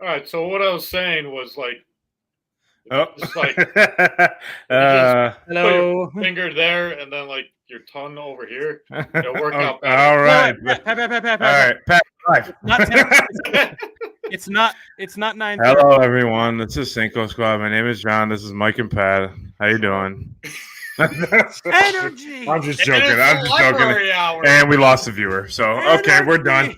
right. So what I was saying was like, just like Hello. put your finger there and then like your tongue over here. It'll work out better. All right. Pat. All right. Pat. It's not 9:30. Hello, everyone. This is Cinco Squad. My name is John. This is Mike and Pat. How you doing? Energy. I'm just joking. I'm just joking. Hour. And we lost a viewer. So, okay, we're done.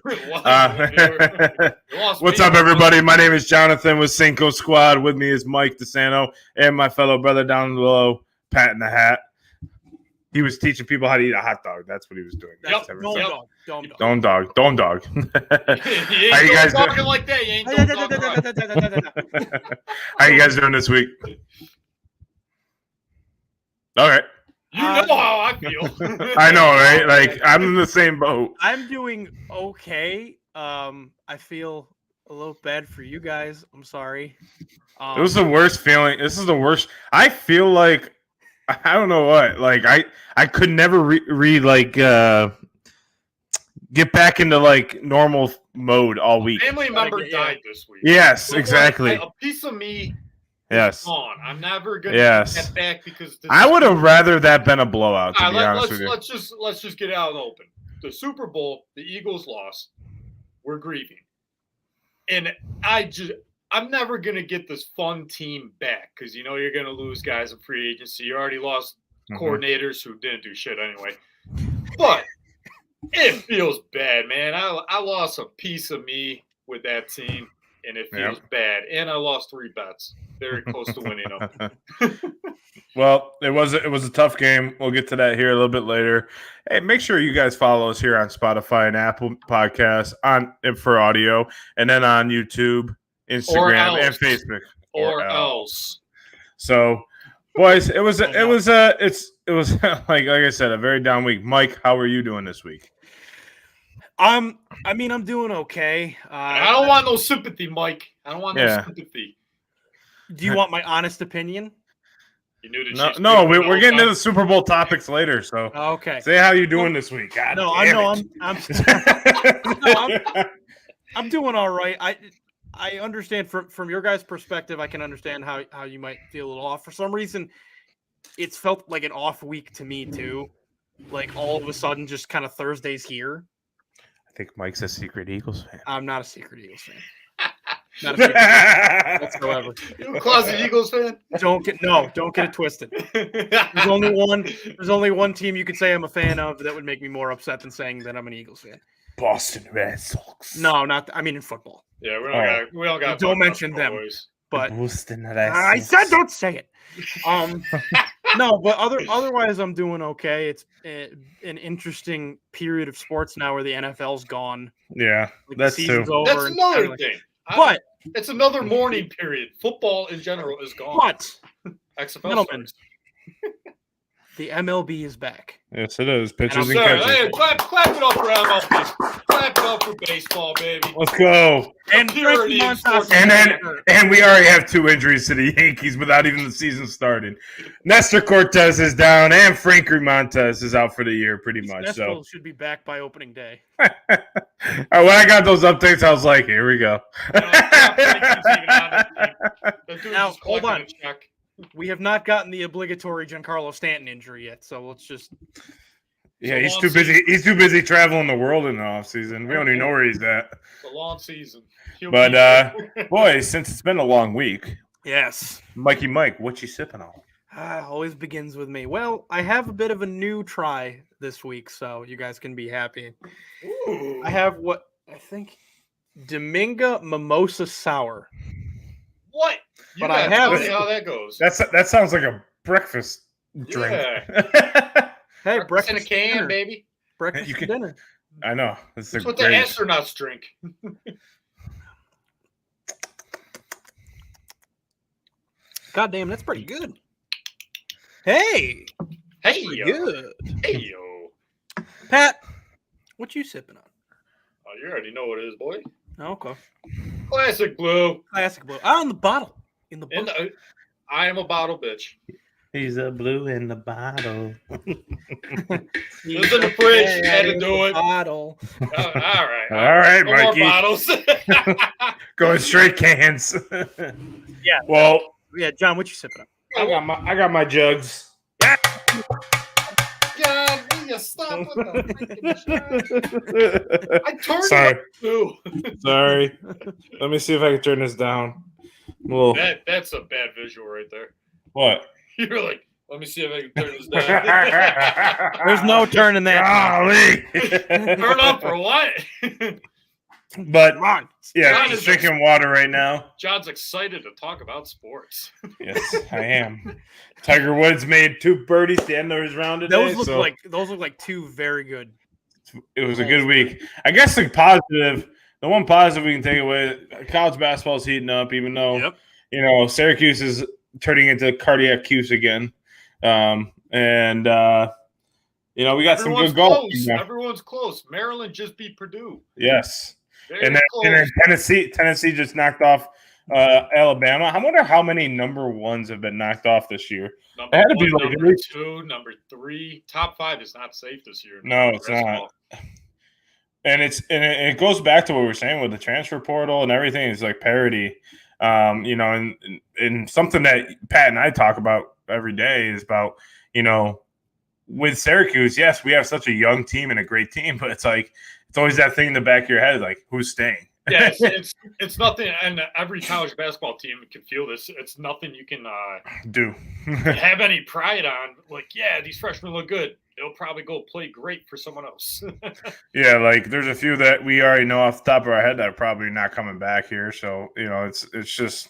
What's up, everybody? My name is Jonathan with Cinco Squad. With me is Mike DeSanto and my fellow brother down below, Pat in the Hat. He was teaching people how to eat a hot dog. That's what he was doing. Yep. Don't dog. How you guys talking like that? You ain't How you guys doing this week? All right. You know how I feel. I know, right? Like, I'm in the same boat. I'm doing okay. I feel a little bad for you guys. I'm sorry. It was the worst feeling. This is the worst. I feel like I don't know what. Like I could never get back into like normal mode all week. Family member died this week. Yes, so exactly. A piece of me. Yes. Gone. I'm never gonna get that back because I would have rather that been a blowout. To be honest with you. Let's just get out in the open. The Super Bowl, the Eagles lost. We're grieving, and I'm never gonna get this fun team back because you know you're gonna lose guys in free agency. You already lost coordinators who didn't do shit anyway. But it feels bad, man. I lost a piece of me with that team, and it feels bad. And I lost 3 bets. Very close to winning them. Well, it was a tough game. We'll get to that here a little bit later. Hey, make sure you guys follow us here on Spotify and Apple Podcasts for audio, and then on YouTube, Instagram, and Facebook. Or else. So, boys, it was like I said, a very down week. Mike, how are you doing this week? I'm doing okay. I don't want no sympathy, Mike. I don't want no sympathy. Do you want my honest opinion? You knew no, we're getting to the Super Bowl topics later. So okay, say how you doing this week. God I'm doing all right. I understand from your guys' perspective. I can understand how you might feel a little off. For some reason, it's felt like an off week to me too. Like all of a sudden, just kind of Thursday's here. I think Mike's a secret Eagles fan. I'm not a secret Eagles fan. Not a secret fan whatsoever. You a closet Eagles fan? Don't get it twisted. There's only one team you could say I'm a fan of that would make me more upset than saying that I'm an Eagles fan. Boston Red Sox. No, in football. Yeah, we don't got. Don't mention them. But Boston Red Sox. I said don't say it. No, but otherwise I'm doing okay. It's an interesting period of sports now where the NFL's gone. Yeah, like that's true. That's another thing. But it's another mourning period. Football in general is gone. But gentlemen, the MLB is back. Yes, it is. Pitchers and catchers. catchers. Hey, clap it up for MLB. Clap it up for baseball, baby. Let's go. And we already have 2 injuries to the Yankees without even the season started. Nestor Cortez is down, and Frankie Montas is out for the year, pretty much. Nestor should be back by opening day. When I got those updates, I was like, "Here we go." Now, hold on. We have not gotten the obligatory Giancarlo Stanton injury yet, so let's just. Yeah, he's too busy. Season. He's too busy traveling the world in the off season. We don't even know where he's at. It's a long season. But boys, since it's been a long week, yes, Mikey Mike, what you sipping on? Always begins with me. Well, I have a bit of a new try this week, so you guys can be happy. Ooh. I have what I think Dominga Mimosa Sour. What? But I have how that goes. That sounds like a breakfast drink. Yeah. Hey, breakfast in a can, dinner. Baby. Breakfast and dinner. I know. That's what the astronauts drink. God damn, that's pretty good. Hey, yo. Good. Hey, yo. Pat, what you sipping on? Oh, you already know what it is, boy. Okay. Classic blue. Classic blue. On the bottle. In the bottle. I am a bottle bitch. He's a blue in the bottle. It's in the fridge. Had to do it. Bottle. All right. All right, no Mikey. more bottles. Going straight cans. Yeah. Well, Yeah, John, what you sipping on? I got my jugs. God, will you stop with the freaking I turned Sorry. it up too. Sorry. Let me see if I can turn this down. Well, That's a bad visual right there. what? You're like, let me see if I can turn this down. There's no turning that. Golly. Turn up for what? But Come on. yeah, John just is drinking water right now. John's excited to talk about sports. Yes, I am. Tiger Woods made 2 birdies at the end of his round today. Those look like 2 very good. It was a good week. I guess the one positive we can take away, college basketball is heating up, even though Syracuse is turning into cardiac Cuse again. We got some good golf. Everyone's close. Maryland just beat Purdue. Yes. Very And then close. Tennessee just knocked off Alabama. I wonder how many number 1s have been knocked off this year. Number It had to 1, be like number 2, number 3. Top 5 is not safe this year. No, it's not. And it goes back to what we were saying with the transfer portal and everything. It's like parity. And something that Pat and I talk about every day is about, with Syracuse, yes, we have such a young team and a great team, but it's like it's always that thing in the back of your head, like who's staying. Yeah, it's nothing, and every college basketball team can feel this. It's nothing you can do have any pride on. Like, yeah, these freshmen look good. They'll probably go play great for someone else. Yeah, like there's a few that we already know off the top of our head that are probably not coming back here. So it's just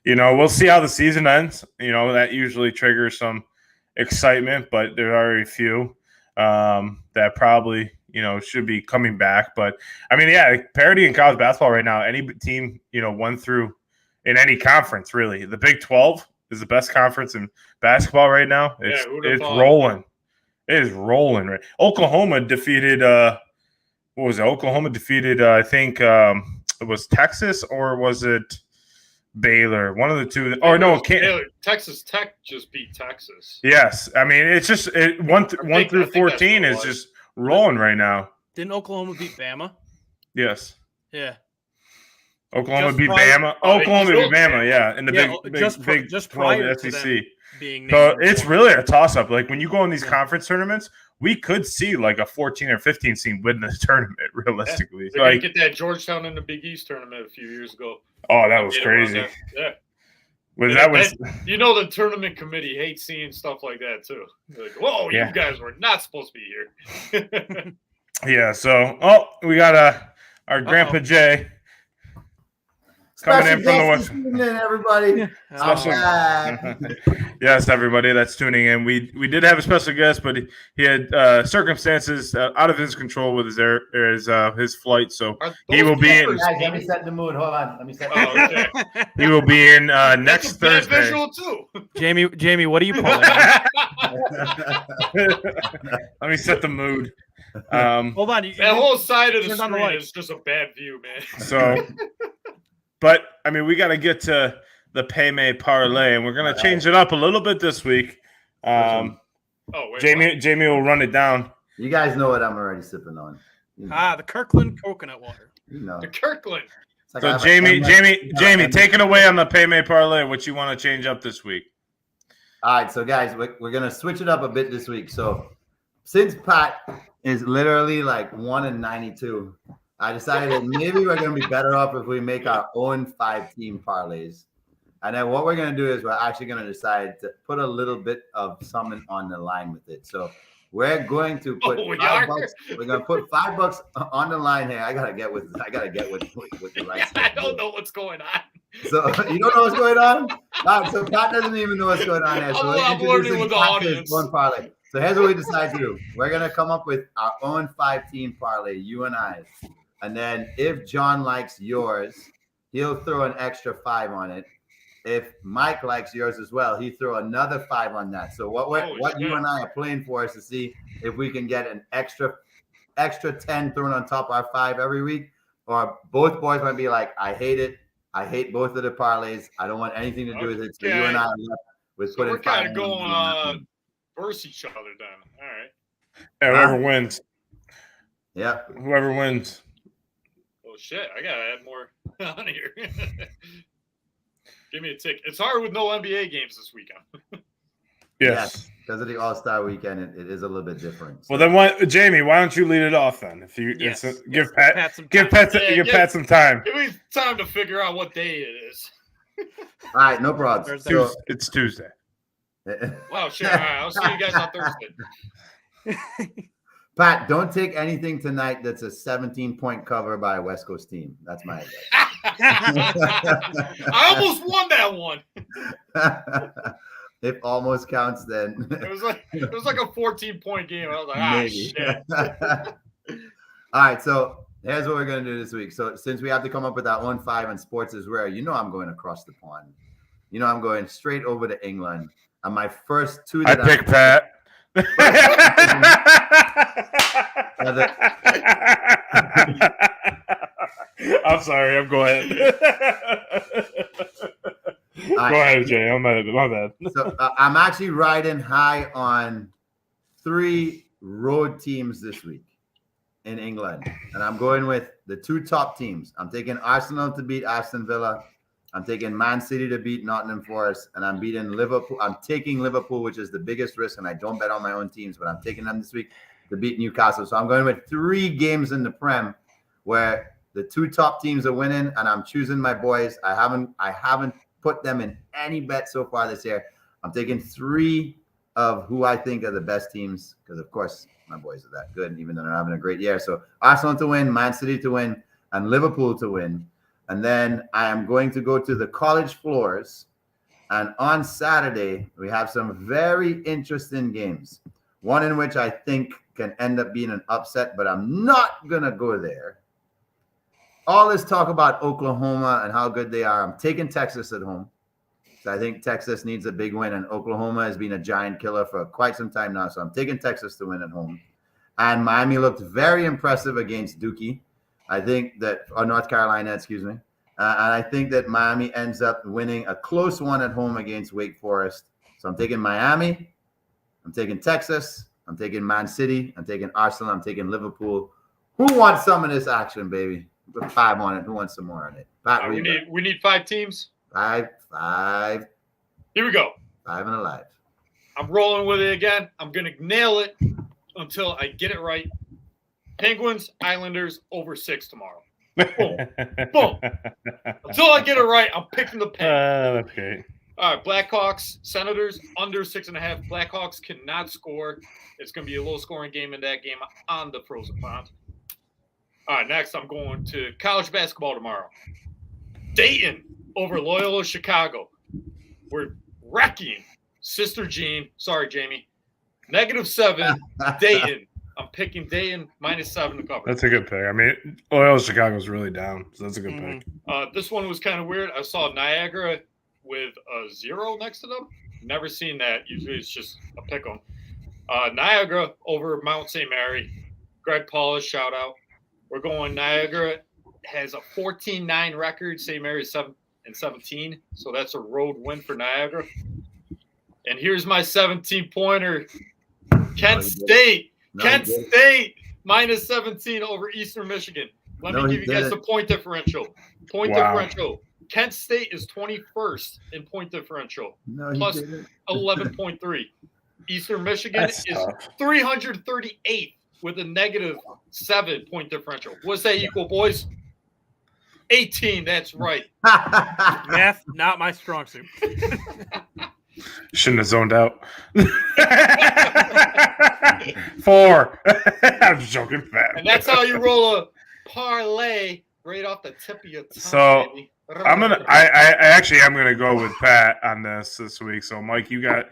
we'll see how the season ends. That usually triggers some excitement, but there are a few that probably should be coming back. But I mean, yeah, parity in college basketball right now, any team, 1 through in any conference, really. The Big 12 is the best conference in basketball right now. It's rolling. It is rolling. Right? Oklahoma defeated, what was it? Oklahoma defeated, I think it was Texas, or was it Baylor? One of the two. Texas Tech just beat Texas. Yes. I mean, it's just 1 through 14 is just rolling right now. Didn't Oklahoma beat Bama? Yes. Yeah. Oklahoma beat Bama. Oklahoma beat Bama, yeah. In the big just 12 prior SEC. to them being So it's really a toss-up. Like when you go in these conference tournaments, we could see like a 14 or 15 seed win the tournament, realistically. They didn't get that Georgetown in the Big East tournament a few years ago. Oh, that was crazy. Yeah. The tournament committee hates seeing stuff like that too. They're like, whoa, you guys were not supposed to be here. Yeah, so we got our Grandpa Jay coming in from the West. Everybody. Yes, everybody that's tuning in. We did have a special guest, but he had circumstances out of his control with his flight, so he will be in. Guys, let me set the mood. Hold on. Let me set the mood. Okay. He will be in next Thursday. Visual too. Jamie, what are you pulling? Let me set the mood. Hold on. That whole side of the screen is just a bad view, man. So, but I mean, we got to get to the Pay-May parlay, and we're gonna change it up a little bit this week. Jamie will run it down. You guys know what I'm already sipping on. The Kirkland coconut water. The Kirkland. Like so Jamie, take it away on the Pay-May parlay. What you want to change up this week? All right, so guys, we're gonna switch it up a bit this week. So since Pat is literally like 1-92, I decided that maybe we're gonna be better off if we make our own 5-team parlays. And then what we're going to do is we're actually going to decide to put a little bit of something on the line with it. So we're going to put $5. We're going to put $5 on the line here. I gotta get with the right stuff. I don't know what's going on. So you don't know what's going on? All right, so Pat doesn't even know what's going on here. So I'm learning with the audience. One parlay. So here's what we decide to do. We're going to come up with our own 5-team parlay, you and I. And then if John likes yours, he'll throw an extra 5 on it. If Mike likes yours as well, he throw another 5 on that. So what you and I are playing for is to see if we can get an extra 10 thrown on top of our 5 every week, or both boys might be like, I hate it. I hate both of the parlays. I don't want anything to do with it. So you and I are left with putting 5. We're kind of going versus each other then. All right. Whoever wins. Yeah. Whoever wins. Oh shit! I gotta add more. on here. Give me a tick. It's hard with no NBA games this weekend. Yes. Because of the All-Star weekend, it is a little bit different. Well, then Jamie, why don't you lead it off then? If you give Pat some time. Give me time to figure out what day it is. All right, no problem. So, it's Tuesday. Well, sure. All right, I'll see you guys on Thursday. Pat, don't take anything tonight that's a 17-point cover by a West Coast team. That's my advice. I almost won that one. If almost counts, then It was like a 14-point game. I was like, shit. All right, so here's what we're gonna do this week. So since we have to come up with that 1-5 and sports is rare, I'm going across the pond. I'm going straight over to England. And my first two I pick Pat. I'm sorry. Go ahead. Go ahead, Jay. My bad. So I'm actually riding high on 3 road teams this week in England, and I'm going with the 2 top teams. I'm taking Arsenal to beat Aston Villa. I'm taking Man City to beat Nottingham Forest, and I'm beating Liverpool. I'm taking Liverpool, which is the biggest risk, and I don't bet on my own teams, but I'm taking them this week to beat Newcastle. So I'm going with 3 games in the Prem where the 2 top teams are winning, and I'm choosing my boys. I haven't put them in any bet so far this year. I'm taking 3 of who I think are the best teams because, of course, my boys are that good, even though they're having a great year. So Arsenal to win, Man City to win, and Liverpool to win. And then I am going to go to the college floors. And on Saturday, we have some very interesting games. One in which I think can end up being an upset, but I'm not going to go there. All this talk about Oklahoma and how good they are. I'm taking Texas at home. So I think Texas needs a big win, and Oklahoma has been a giant killer for quite some time now. So I'm taking Texas to win at home. And Miami looked very impressive against Duke. I think that, or North Carolina, excuse me. And I think that Miami ends up winning a close one at home against Wake Forest. So I'm taking Miami. I'm taking Texas. I'm taking Man City. I'm taking Arsenal. I'm taking Liverpool. Who wants some of this action, baby? Put 5 on it. Who wants some more on it? Pat, we need 5 teams. 5. Here we go. 5 and alive. I'm rolling with it again. I'm gonna nail it until I get it right. Penguins, Islanders over 6 tomorrow. Boom. Boom. Until I get it right, I'm picking the Penguins. Okay. All right, Blackhawks, Senators under 6.5. Blackhawks cannot score. It's going to be a low-scoring game in that game on the frozen pond. All right, next I'm going to college basketball tomorrow. Dayton over Loyola Chicago. We're wrecking Sister Jean. Sorry, Jamie. -7, Dayton. I'm picking Dayton -7 to cover. That's a good pick. I mean, Loyola Chicago's really down, so that's a good pick. This one was kind of weird. I saw Niagara with a 0 next to them. Never seen that. Usually it's just a pick 'em. Niagara over Mount St. Mary. Greg Paulus, shout out. We're going Niagara has a 14-9 record. St. Mary's 7-17. So that's a road win for Niagara. And here's my 17-pointer. Kent State. Kent State -17 over Eastern Michigan. Let me give you guys the point differential. Differential. Kent State is 21st in point differential, plus 11.3. Eastern Michigan is 338th with a -7 point differential. What's that equal, boys? 18. That's right. Math, not my strong suit. Shouldn't have zoned out. 4. I'm just joking, fat. And that's how you roll a parlay right off the tip of your tongue. So baby. I actually am gonna go with Pat on this week. So Mike, you got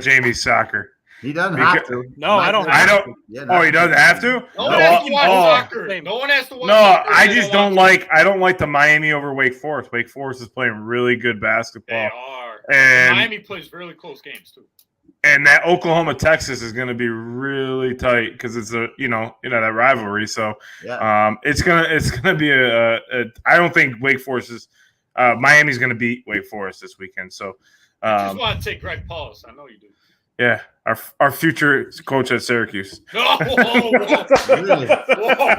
Jamie's soccer. He doesn't have to. No, I don't. I don't. Yeah, Oh, he doesn't have to. No one has to watch soccer. No one has to watch soccer. I just don't like. I don't like the Miami over Wake Forest. Wake Forest is playing really good basketball. They are. And Miami plays really close games too. And that Oklahoma Texas is going to be really tight because it's that rivalry. So it's gonna be a I don't think Wake Forest is Miami's going to beat Wake Forest this weekend. So I just want to take Greg Paulus. I know you do. Yeah, our future coach at Syracuse. No, whoa. Really?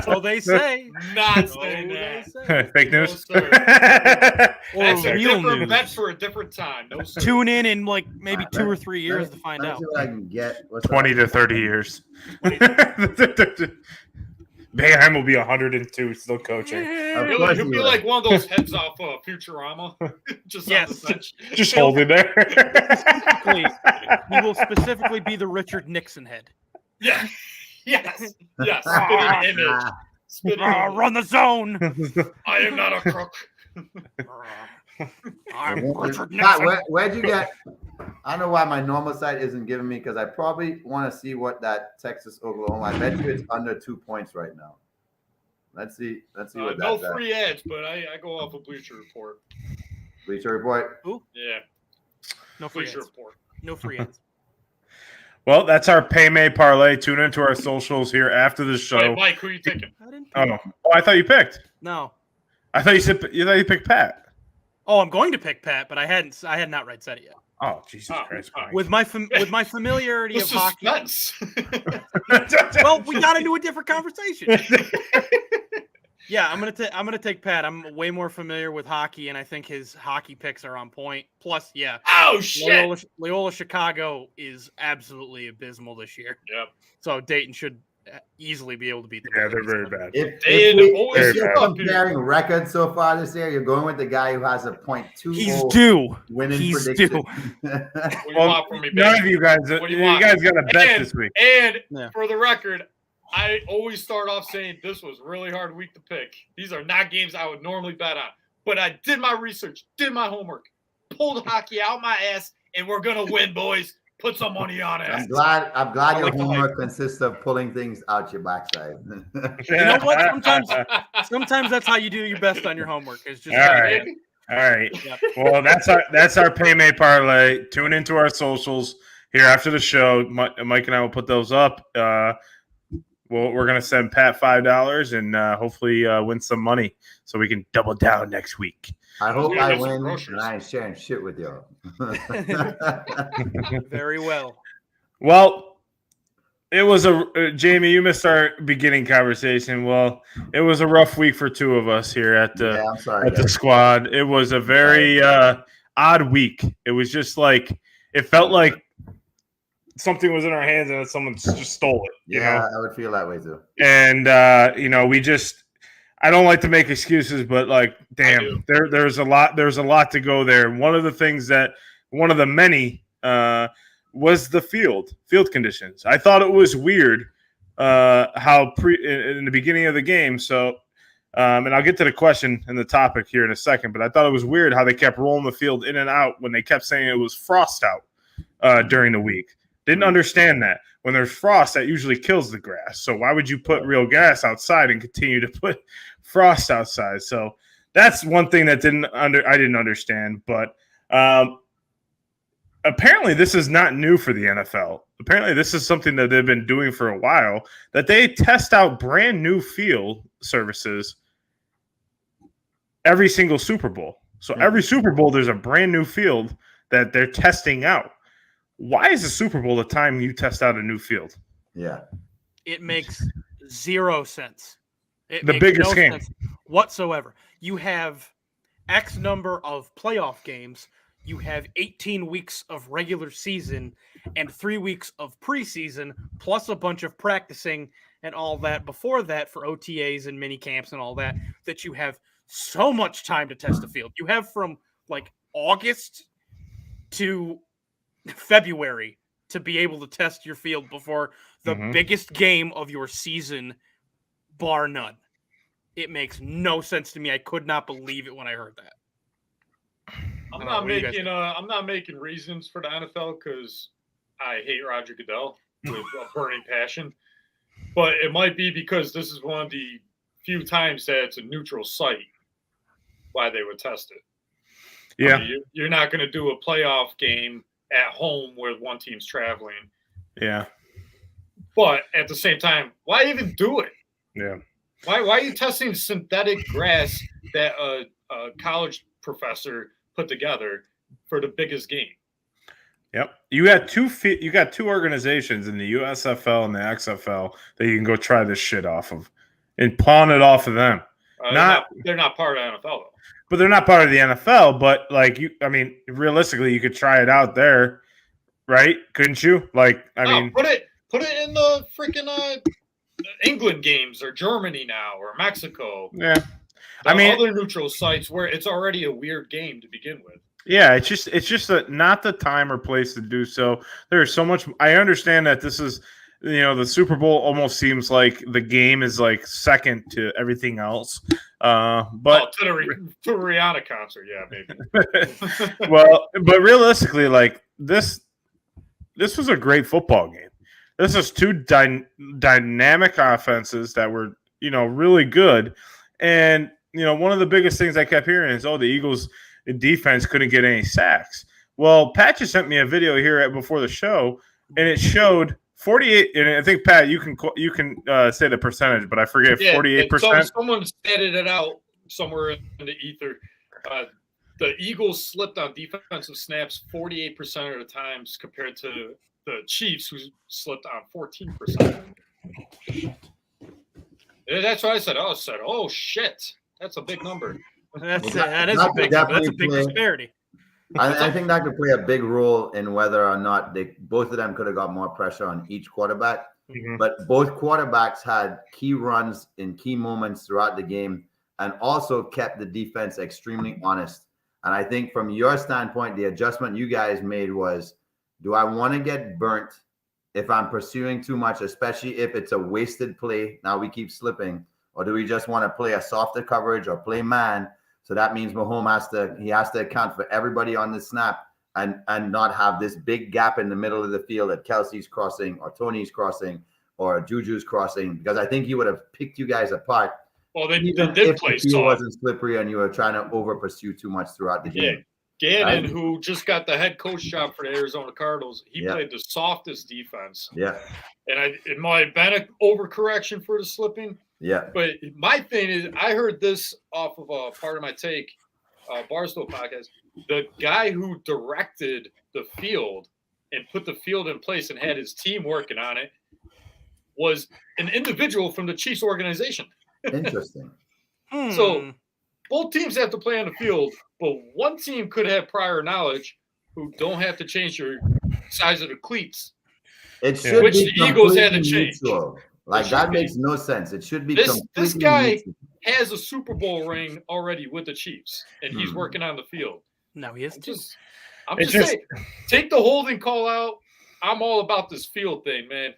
So they say. Not So saying they that. say. Fake No, news. sir. Or That's a real different news. bet for a different time. No, sir. Tune in like maybe Alright, 2 or 3 years to find let me out. see what I can get. What's 20 up? to 30 years. Boeheim will be 102, still coaching. Of He'll, course he'll he be will. like one of those heads off Futurama. Just on the Yes. bench. Just hold it there. He will specifically be the Richard Nixon head. Yeah. Yes. Yes. Spitting image. Spitting image. Run the zone. I am not a crook. I'm Richard Pat, Nixon. where'd you get? I don't know why my normal site isn't giving me because I probably want to see what that Texas Oklahoma. I bet you it's under 2 points right now. Let's see what No that's at. free ads, but I go off a Bleacher Report. Bleacher Report. Yeah. No free Bleacher ads. Report. No free ads. Well, that's our Pay May parlay. Tune into our socials here after the show. Wait, Mike, who you thinking? I didn't. Oh, I thought you picked. No. I thought you picked Pat. Oh, I'm going to pick Pat, but I had not right said it yet. Oh, Jesus Oh, Christ! oh. Mike. With my familiarity The of hockey. suspense. Well, we got into a different conversation. Yeah, I'm gonna take Pat. I'm way more familiar with hockey, and I think his hockey picks are on point. Plus, yeah, Oh shit. Loyola Chicago is absolutely abysmal this year. Yep. So Dayton should easily be able to beat them. Yeah, they're very bad. If you're Very bad. comparing records so far this year, you're going with the guy who has a .20 He's due. winning He's prediction. due. What do you Well, want from me, none baby? of you guys. What do You you want? guys got a bet And- this week. And Yeah. for the record, I always start off saying this was a really hard week to pick. These are not games I would normally bet on. But I did my research, did my homework, pulled hockey out my ass, and we're gonna win, boys. Put some money on it. I'm glad I your like the homework consists of pulling things out your backside. You know what? Sometimes that's how you do your best on your homework. Is just All right. All right. Yep. Well, that's our Pay May parlay. Tune into our socials here after the show. Mike and I will put those up. We're gonna send Pat $5 and hopefully win some money so we can double down next week. I hope Yeah, I get some win groceries. and I ain't sharing shit with y'all. Very well. Well, it was Jamie. You missed our beginning conversation. Well, it was a rough week for two of us here at the Yeah, I'm sorry. at the guys. squad. It was a very odd week. It was just like it felt like something was in our hands and someone just stole it. You Yeah, know? I would feel that way too. And we just I don't like to make excuses, but like damn, there's a lot to go there. One of the many was the field conditions. I thought it was weird how in the beginning of the game. So and I'll get to the question and the topic here in a second, but I thought it was weird how they kept rolling the field in and out when they kept saying it was frost out during the week. Didn't understand that. When there's frost, that usually kills the grass. So why would you put real grass outside and continue to put frost outside? So that's one thing that I didn't understand. But apparently this is not new for the NFL. Apparently this is something that they've been doing for a while, that they test out brand new field surfaces every single Super Bowl. So every Super Bowl, there's a brand new field that they're testing out. Why is the Super Bowl the time you test out a new field? Yeah. It makes zero sense. It The makes biggest game. sense whatsoever. You have X number of playoff games. You have 18 weeks of regular season and 3 weeks of preseason, plus a bunch of practicing and all that before that for OTAs and mini camps and all that, that you have so much time to test the field. You have from like August to February to be able to test your field before the biggest game of your season, bar none. It makes no sense to me. I could not believe it when I heard that. I'm What do you guys not making reasons for the NFL because I hate Roger Goodell with a burning passion. But it might be because this is one of the few times that it's a neutral site why they would test it. Yeah. I mean, you're not going to do a playoff game at home where one team's traveling. Yeah. But at the same time, why even do it? Yeah. Why are you testing synthetic grass that a college professor put together for the biggest game? Yep. You got two organizations in the USFL and the XFL that you can go try this shit off of and pawn it off of them. They're not part of NFL though. But they're not part of the NFL. But realistically, you could try it out there, right? Couldn't you? Put it in the freaking England games or Germany now or Mexico. Yeah. Other neutral sites where it's already a weird game to begin with. Yeah, it's just not the time or place to do so. There's so much. I understand that this is, the Super Bowl almost seems like the game is like second to everything else. But to the Rihanna concert, yeah, maybe. Well, but realistically, like this was a great football game. This is two dynamic offenses that were, really good. And, one of the biggest things I kept hearing is, the Eagles defense couldn't get any sacks. Well, Pat just sent me a video here before the show, and it showed 48. And I think, Pat, you can say the percentage, but I forget 48%. Someone stated it out somewhere in the ether. The Eagles slipped on defensive snaps 48% of the times compared to the Chiefs, who slipped on 14%. That's what I said. Oh shit, that's a big number. That is a big disparity. I think that could play a big role in whether or not both of them could have got more pressure on each quarterback. Mm-hmm. But both quarterbacks had key runs in key moments throughout the game and also kept the defense extremely honest. And I think from your standpoint, the adjustment you guys made was, do I want to get burnt if I'm pursuing too much, especially if it's a wasted play? Now we keep slipping. Or do we just want to play a softer coverage or play man? So that means Mahomes has to account for everybody on the snap and not have this big gap in the middle of the field that Kelsey's crossing or Tony's crossing or Juju's crossing, because I think he would have picked you guys apart. Well, they did play soft. If wasn't slippery and you were trying to over pursue too much throughout the game. Gannon, who just got the head coach job for the Arizona Cardinals, he played the softest defense. Yeah. And it might have been an overcorrection for the slipping. Yeah. But my thing is, I heard this off of a part of my take, Barstool podcast. The guy who directed the field and put the field in place and had his team working on it was an individual from the Chiefs organization. Interesting. So both teams have to play on the field, but one team could have prior knowledge who don't have to change your size of the cleats. It should which be the Eagles had to change. Neutral. Like that makes no sense. It should be this guy neutral. Has a Super Bowl ring already with the Chiefs, and he's working on the field. No, he is. I'm just saying, take the holding call out. I'm all about this field thing, man.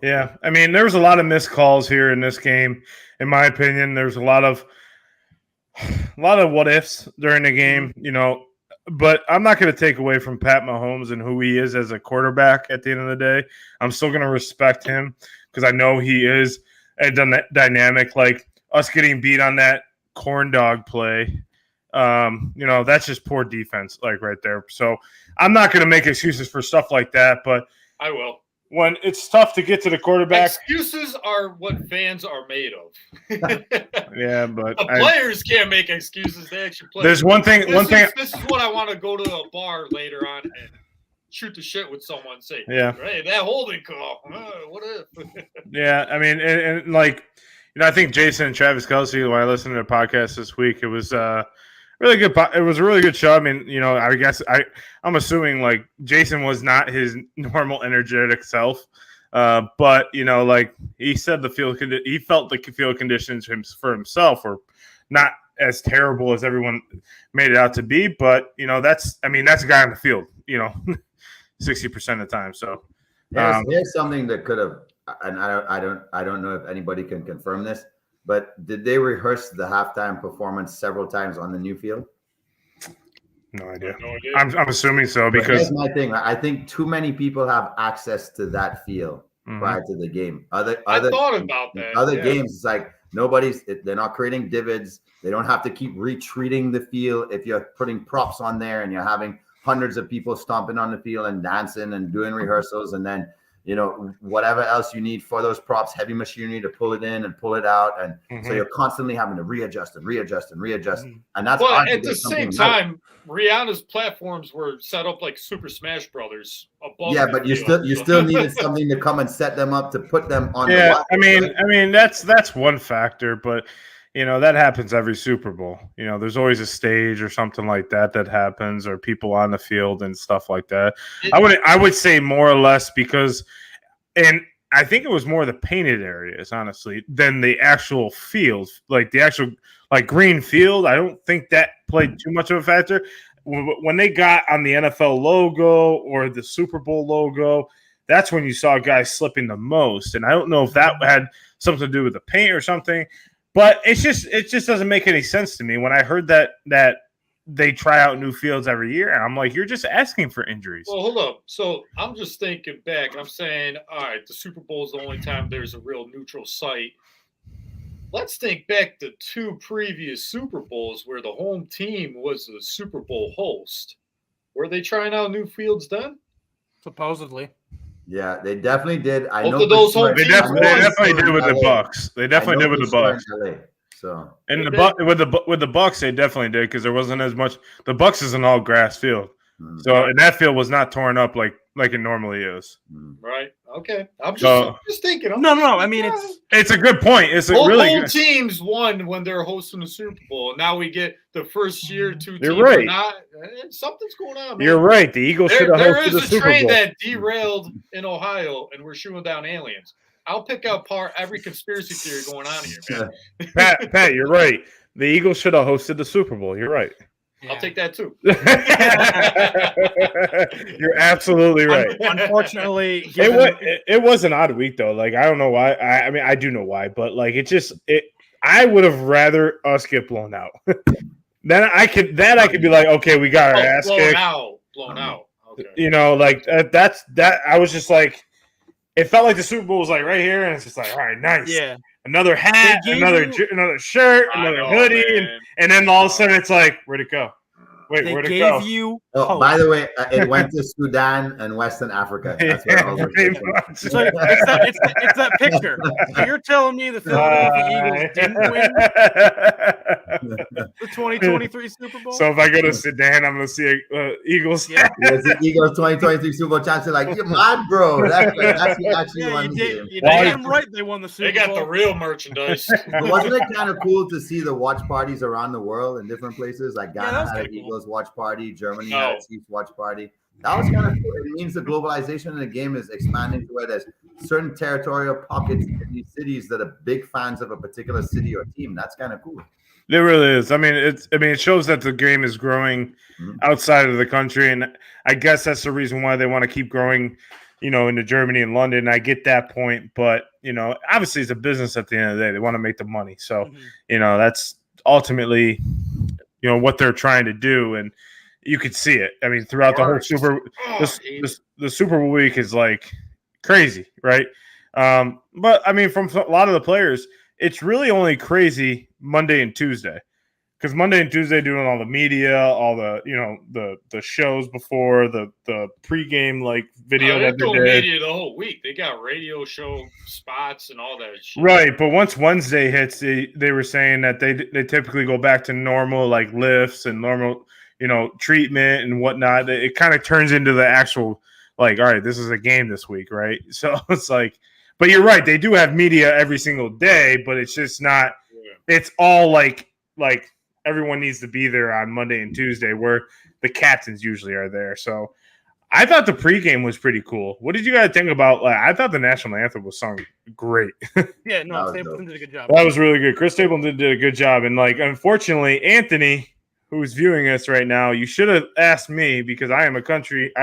Yeah, I mean, there was a lot of missed calls here in this game. In my opinion, there's a lot of what ifs during the game, But I'm not going to take away from Pat Mahomes and who he is as a quarterback. At the end of the day, I'm still going to respect him because I know he is a dynamic. Like us getting beat on that corn dog play, that's just poor defense, like right there. So I'm not going to make excuses for stuff like that, but I will. When it's tough to get to the quarterback. Excuses are what fans are made of. Yeah, but the players can't make excuses. They actually play. There's one thing. This is what I want to go to a bar later on and shoot the shit with someone and say, hey, that holding call. What if? Yeah, I mean, and like, I think Jason and Travis Kelce, when I listened to the podcast this week, it was really good. It was a really good show. I mean, I guess I'm assuming like Jason was not his normal energetic self, but like he said, he felt the field conditions for himself were not as terrible as everyone made it out to be. But that's a guy on the field, 60% of the time. So here's something that could have, and I don't know if anybody can confirm this. But did they rehearse the halftime performance several times on the new field? No idea. I'm assuming so because here's my thing. I think too many people have access to that field prior to the game. I thought about that. Other games, it's like they're not creating divots. They don't have to keep retreating the field. If you're putting props on there and you're having hundreds of people stomping on the field and dancing and doing rehearsals, and then whatever else you need for those props, heavy machinery to pull it in and pull it out. And so you're constantly having to readjust. And that's But hard to at the get something same right. time, Rihanna's platforms were set up like Super Smash Brothers above. Yeah, the but you field, still needed something to come and set them up to put them on the Yeah, wire, I mean, right? that's one factor, but that happens every Super Bowl. There's always a stage or something like that happens, or people on the field and stuff like that. I would say more or less because, and I think it was more the painted areas, honestly, than the actual fields, like the actual green field. I don't think that played too much of a factor. When they got on the NFL logo or the Super Bowl logo, that's when you saw guys slipping the most. And I don't know if that had something to do with the paint or something, but it just doesn't make any sense to me when I heard that they try out new fields every year. And I'm like, you're just asking for injuries. Well, hold up. So I'm just thinking back. I'm saying, all right, the Super Bowl is the only time there's a real neutral site. Let's think back to 2 previous Super Bowls where the home team was the Super Bowl host. Were they trying out new fields then? Supposedly. Yeah, they definitely did. I Both know of those for sure. home They teams definitely did with the LA. Bucks. They definitely did with the Bucks. So And with the Bucks, they definitely did because there wasn't as much. The Bucks is an all grass field, so and that field was not torn up like it normally is. Right. Okay. I'm just thinking. No. I mean, It's a good point. It's a both really home good. teams won when they're hosting the Super Bowl. Now we get the first year 2 You're teams. right. Are not, something's going on, man. You're right. The Eagles should have There hosted is the a Super train Bowl. that derailed in Ohio, and we're shooting down aliens. I'll pick apart every conspiracy theory going on here, man. Pat, you're right. The Eagles should have hosted the Super Bowl. You're right. I'll take that too. You're absolutely right. Unfortunately, It was an odd week though. Like I don't know why. I mean I do know why, but like I would have rather us get blown out. Then I could be like, okay, we got our ass kicked. Blown out. Okay. That's that. I was just like, it felt like the Super Bowl was like right here, and it's just like, all right, nice. Yeah. Another hat, another shirt, another hoodie, and then all of a sudden it's like, where'd it go? Wait, where'd it go? Oh, by the way, it went to Sudan and Western Africa. That's where all those it's that picture. So you're telling me the Philadelphia Eagles didn't win the 2023 Super Bowl? So if I go to Sudan, I'm going to see Eagles. Yeah, the Eagles 2023 Super Bowl champs. Like, you're mad, bro. That's you actually won the game. You damn right they won the Super Bowl. They got the real merchandise. But wasn't it kind of cool to see the watch parties around the world in different places? Like Ghana had an Eagles watch party, Germany had a Chiefs watch party. That was kind of cool. It means the globalization in the game is expanding to where there's certain territorial pockets in these cities that are big fans of a particular city or team. That's kind of cool. It really is. I mean, it shows that the game is growing outside of the country, and I guess that's the reason why they want to keep growing, into Germany and London. I get that point, but obviously it's a business at the end of the day. They want to make the money, so that's ultimately what they're trying to do, and you could see it. I mean, throughout the whole the Super Bowl week is like crazy, right? But I mean, from a lot of the players, it's really only crazy Monday and Tuesday, because Monday and Tuesday doing all the media, all the the shows before the pregame video. They're doing media the whole week. They got radio show spots and all that shit. Right, but once Wednesday hits, they were saying that they typically go back to normal lifts and normal treatment and whatnot. It kind of turns into the actual all right, this is a game this week, right? So it's like, but you're right, they do have media every single day, but it's just not. It's all like everyone needs to be there on Monday and Tuesday, where the captains usually are there. So I thought the pregame was pretty cool. What did you guys think about? I thought the national anthem was sung great. Yeah, no, Stapleton did a good job. That was really good. Chris Stapleton did a good job, and unfortunately, Anthony, who's viewing us right now, you should have asked me, because I like country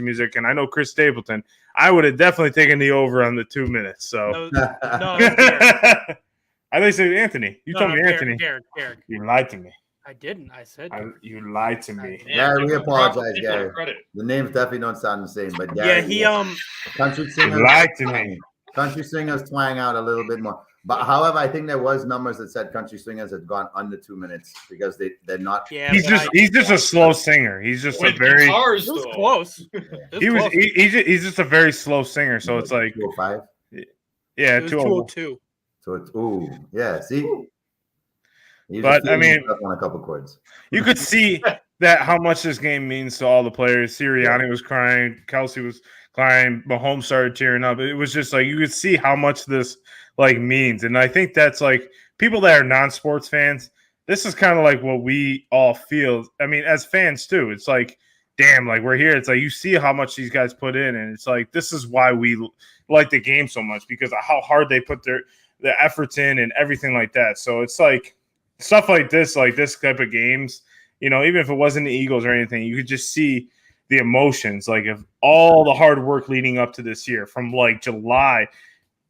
music, and I know Chris Stapleton. I would have definitely taken the over on the 2 minutes. So No, I think say Anthony. You told me Anthony. Garrett. You lied to me. I didn't. I said you lied to me. Yeah, we apologize, Gary. The names definitely don't sound the same, but Gary, he country singers lied to me. Country singers twang out a little bit more. But however, I think there was numbers that said country swingers had gone under 2 minutes because they're not. Yeah, he's just a slow singer. He's just With a very guitars, it was though. close. he's just a very slow singer. So it's like 205. yeah, It was 202. 202. So it's yeah. See, He was But, just I mean- stuck on a couple chords. You could see that how much this game means to all the players. Sirianni was crying, Kelsey was crying, Mahomes started tearing up. It was just like you could see how much this like means, and I think that's like people that are non-sports fans. This is kind of like what we all feel. I mean, as fans too, it's like, damn, like we're here. It's like you see how much these guys put in, and it's like this is why we like the game so much because of how hard they put their efforts in and everything like that. So it's like stuff like this type of games. You know, even if it wasn't the Eagles or anything, you could just see the emotions, like of all the hard work leading up to this year, from like July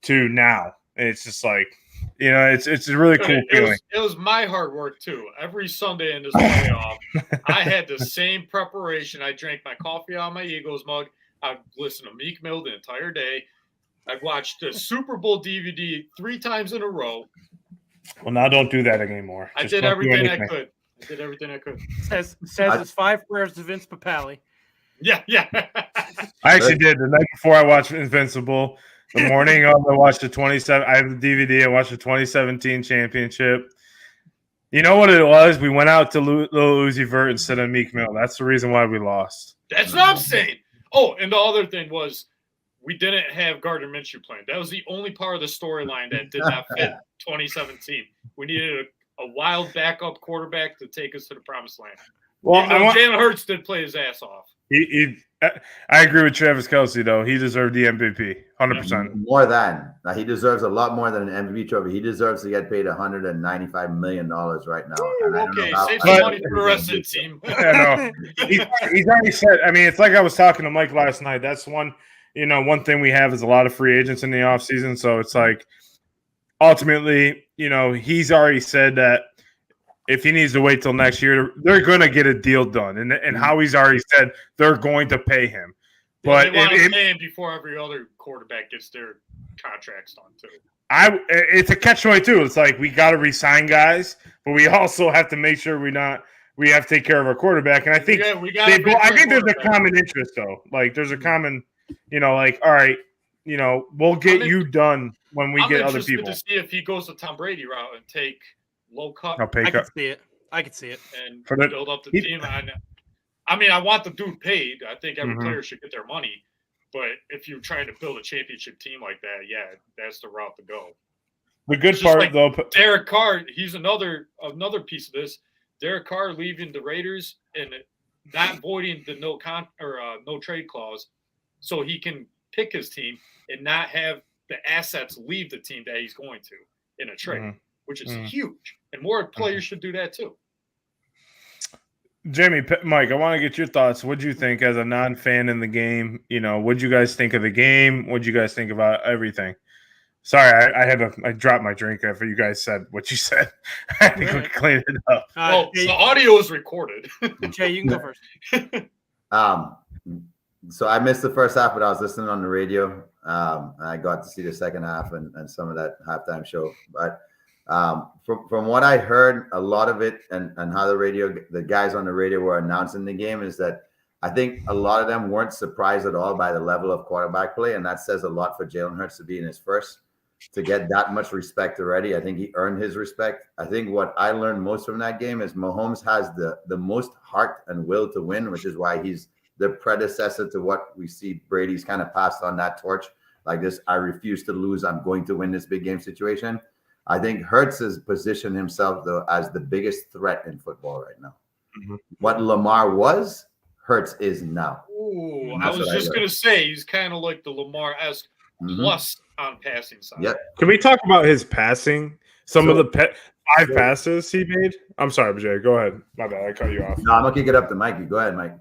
to now. And it's just like, you know, it's a really cool feeling. It was my hard work too. Every Sunday in this playoff, I had the same preparation. I drank my coffee out of my Eagles mug. I listened to Meek Mill the entire day. I watched the Super Bowl DVD 3 times in a row. Well, now don't do that anymore. I Just did don't do everything I anything. could. I did everything I could. Says his 5 prayers to Vince Papale. Yeah. I actually did the night before I watched Invincible. The morning of, I watched the 27. I have the DVD. I watched the 2017 championship. You know what it was? We went out to Lil Uzi Vert instead of Meek Mill. That's the reason why we lost. That's what I'm saying. Oh, and the other thing was we didn't have Gardner Minshew playing. That was the only part of the storyline that did not fit 2017. We needed a wild backup quarterback to take us to the promised land. Well, Jalen Hurts did play his ass off. I agree with Travis Kelce, though. He deserved the MVP, 100%. More than. Now, he deserves a lot more than an MVP trophy. He deserves to get paid $195 million right now. And I don't Okay, know how- save some money for the rest of the team. I know. He's already said. I mean, it's like I was talking to Mike last night. That's one thing we have is a lot of free agents in the offseason. So it's like ultimately, he's already said that if he needs to wait till next year, they're going to get a deal done. And how he's already said they're going to pay him. But they want to pay him before every other quarterback gets their contracts done too. It's a catch-22. It's like we got to re-sign guys, but we also have to make sure we have to take care of our quarterback. And I think I think there's a common interest though. Like there's a common, like all right, we'll get you done when we get other people. I'm interested to see if he goes the Tom Brady route and take low cut. I can see it. And build up the team. I mean, I want the dude paid. I think every player should get their money. But if you're trying to build a championship team like that, yeah, that's the route to go. The good part, though, Derek Carr, he's another piece of this. Derek Carr leaving the Raiders and not voiding the no trade clause, so he can pick his team and not have the assets leave the team that he's going to in a trade, which is huge. And more players should do that too. Jamie, Mike, I want to get your thoughts. What do you think as a non-fan in the game? What do you guys think of the game? What do you guys think about everything? Sorry, I dropped my drink after you guys said what you said. I think we cleaned it up. The audio is recorded. Jay, you can go first. So I missed the first half, but I was listening on the radio. I got to see the second half and some of that halftime show. But from what I heard, a lot of it and how the guys on the radio were announcing the game is that I think a lot of them weren't surprised at all by the level of quarterback play. And that says a lot for Jalen Hurts to be in his first, to get that much respect already. I think he earned his respect. I think what I learned most from that game is Mahomes has the most heart and will to win, which is why he's the predecessor to what we see Brady's kind of passed on that torch. Like this, I refuse to lose. I'm going to win this big game situation. I think Hurts has positioned himself, though, as the biggest threat in football right now. What Lamar was, Hurts is now. Ooh, I was just going to say, he's kind of like the Lamar-esque plus on passing side. Yep. Can we talk about his passing? Some of the 5 passes he made? I'm sorry, Jay. Go ahead. My bad. I cut you off. No, I'm going to kick it up to Mikey. Go ahead, Mike.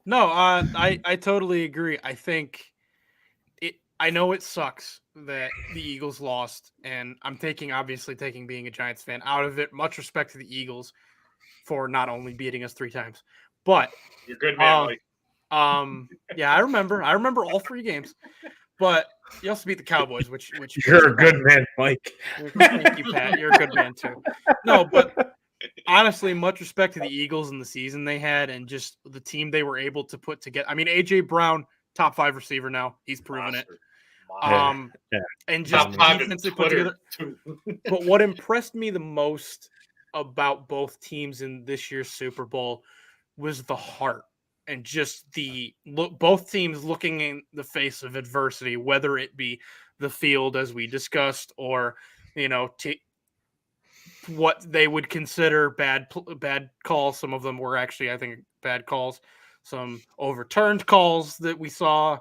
No, I totally agree. I think I know it sucks that the Eagles lost, and I'm obviously taking being a Giants fan out of it. Much respect to the Eagles for not only beating us 3 times, but you're good, man. Yeah, I remember all 3 games, But you also beat the Cowboys, which You're a good man, Mike. Thank you, Pat. You're a good man too. No, but honestly, much respect to the Eagles and the season they had and just the team they were able to put together. I mean, AJ Brown, top 5 receiver now. He's proven it. Yeah. And just Top 5 defense in they put Twitter, together. too. But what impressed me the most about both teams in this year's Super Bowl was the heart and just the look. Both teams looking in the face of adversity, whether it be the field, as we discussed, or what they would consider bad calls. Some of them were actually, I think, bad calls. Some overturned calls that we saw.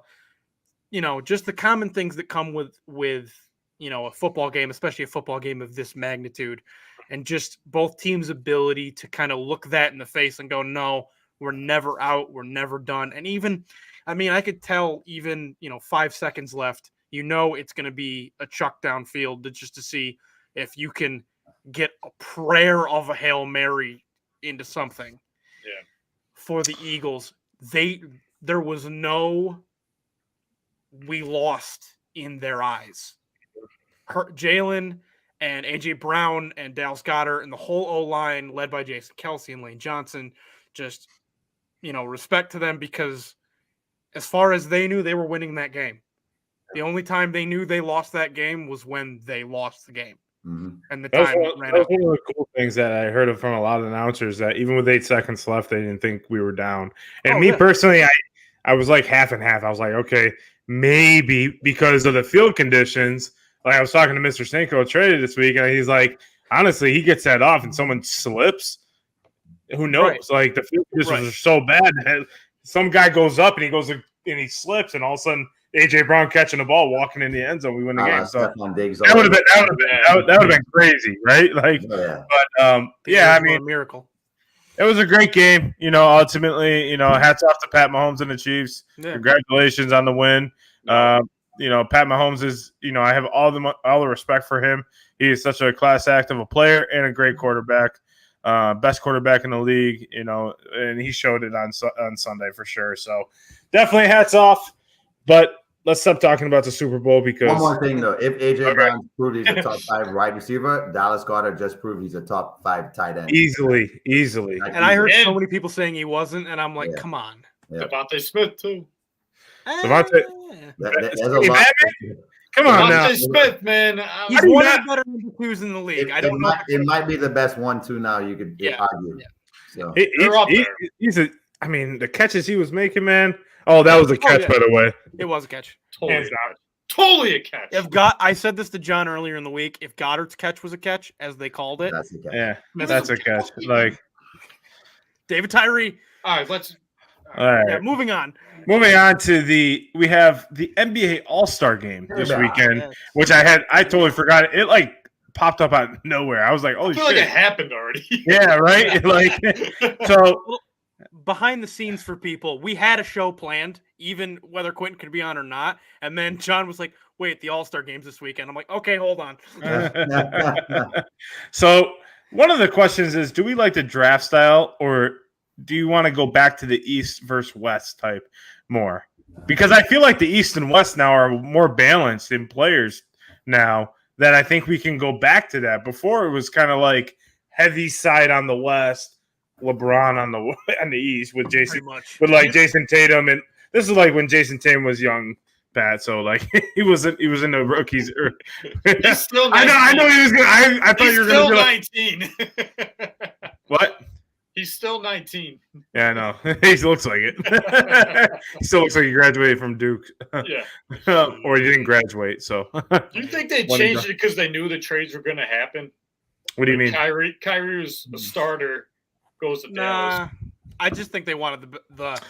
Just the common things that come with a football game, especially a football game of this magnitude, and just both teams' ability to kind of look that in the face and go, no, we're never out, we're never done. And even, I could tell even, 5 seconds left, it's going to be a chuck downfield just to see if you can get a prayer of a Hail Mary into something. Yeah. For the Eagles, there was no we lost in their eyes. Jalen and AJ Brown and Dallas Goedert and the whole O-line led by Jason Kelsey and Lane Johnson, just, respect to them, because as far as they knew, they were winning that game. The only time they knew they lost that game was when they lost the game. Mm-hmm. And the That time was ran out. one of the cool things that I heard from a lot of announcers, that even with 8 seconds left, they didn't think we were down. And personally, I was like half and half. I was like, okay, maybe because of the field conditions. Like I was talking to Mr. Cinco traded this week, and he's like, honestly, he gets that off and someone slips. Who knows? Right. Like the field conditions are so bad that some guy goes up and he slips, and all of a sudden AJ Brown catching the ball, walking in the end zone, we win the game. So that would have been crazy, right? Like, yeah. But A miracle. It was a great game. Ultimately, hats off to Pat Mahomes and the Chiefs. Yeah. Congratulations on the win. Pat Mahomes is, I have all the respect for him. He is such a class act of a player and a great quarterback, best quarterback in the league. And he showed it on Sunday for sure. So definitely hats off. But let's stop talking about the Super Bowl because one more thing though, if AJ Brown proved he's a top 5 wide receiver, Dallas Goedert just proved he's a top 5 tight end. Easily. Like, and I heard so many people saying he wasn't, and I'm like, come on. Yeah. Devontae Smith too. Devontae. There's a lot. Come on now. Devontae Smith, man. He's one of the better number 2s in the league. I don't know. It might be the best 1-2 now. You could argue. Yeah. So the catches he was making, man. Oh, that was a catch, by the way. It was a catch. Totally a catch. I said this to John earlier in the week. If Goddard's catch was a catch, as they called it, that's a catch. Yeah, that's a catch. Like David Tyree. All right, let's. All right. Yeah, moving on. Moving on to we have the NBA All-Star game this weekend, which I totally forgot. It like popped up out of nowhere. I was like, "Oh shit!" Like it happened already. Yeah, right. Like so. Behind the scenes for people, we had a show planned, even whether Quentin could be on or not. And then John was like, "Wait, the All-Star game's this weekend." I'm like, "Okay, hold on." So one of the questions is, do we like the draft style, or do you want to go back to the East versus West type more? Because I feel like the East and West now are more balanced in players now, that I think we can go back to that. Before it was kind of like heavy side on the West, LeBron on the East with Jason Tatum, and this is like when Jason Tatum was young, Pat. So like he was in the rookies. He's still 19. I know he was good. I thought you were going to be 19. What? He's still 19. Yeah, I know. He looks like it. He still looks like he graduated from Duke. Yeah. Or he didn't graduate. So. Do you think they changed it because they knew the trades were going to happen? What do you mean? Kyrie was a starter. Goes to Dallas. I just think they wanted the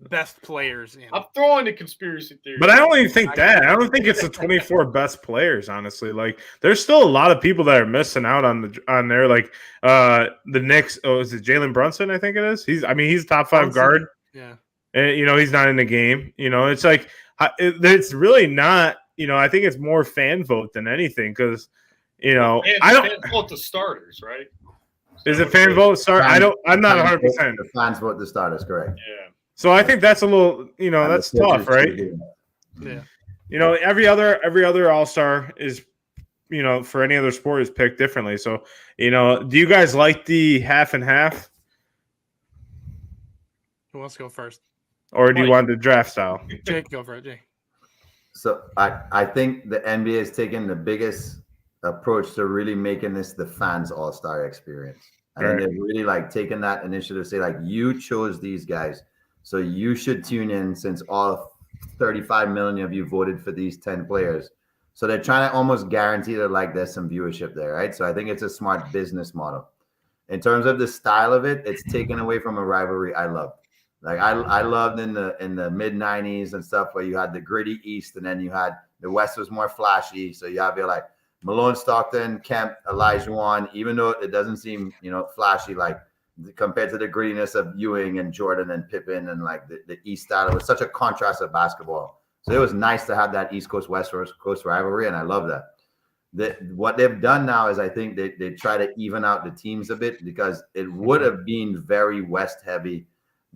best players in. I'm throwing the conspiracy theory. But I don't even think that. I don't think it's the 24 best players, honestly. Like there's still a lot of people that are missing out on there. Like the Knicks, is it Jalen Brunson, I think it is? He's top 5 guard. Yeah. And he's not in the game. It's like it's really not, I think it's more fan vote than anything because I don't fan vote the starters, right? Is it fan vote start? I'm not 100%. The fans vote the starters, correct. Yeah. So I think that's a little, that's tough, right? Yeah. every other All-Star is, for any other sport is picked differently. So, do you guys like the half and half, Who wants to go first? or do you want the draft style? Jake, go for it, Jake. So I think the NBA has taken the biggest approach to really making this the fans all-star experience. And then they've really like taken that initiative to say like, you chose these guys, so you should tune in since all 35 million of you voted for these 10 players. So they're trying to almost guarantee that like there's some viewership there, right? So I think it's a smart business model. In terms of the style of it, it's taken away from a rivalry I love. Like I loved in the mid 90s and stuff where you had the gritty East and then you had the West was more flashy. So you have your like Malone, Stockton, Kemp, Olajuwon, even though it doesn't seem, flashy, like compared to the grittiness of Ewing and Jordan and Pippen and like the East style. It was such a contrast of basketball. So it was nice to have that East Coast, West Coast rivalry. And I love that. What they've done now is I think they try to even out the teams a bit, because it would have been very West heavy.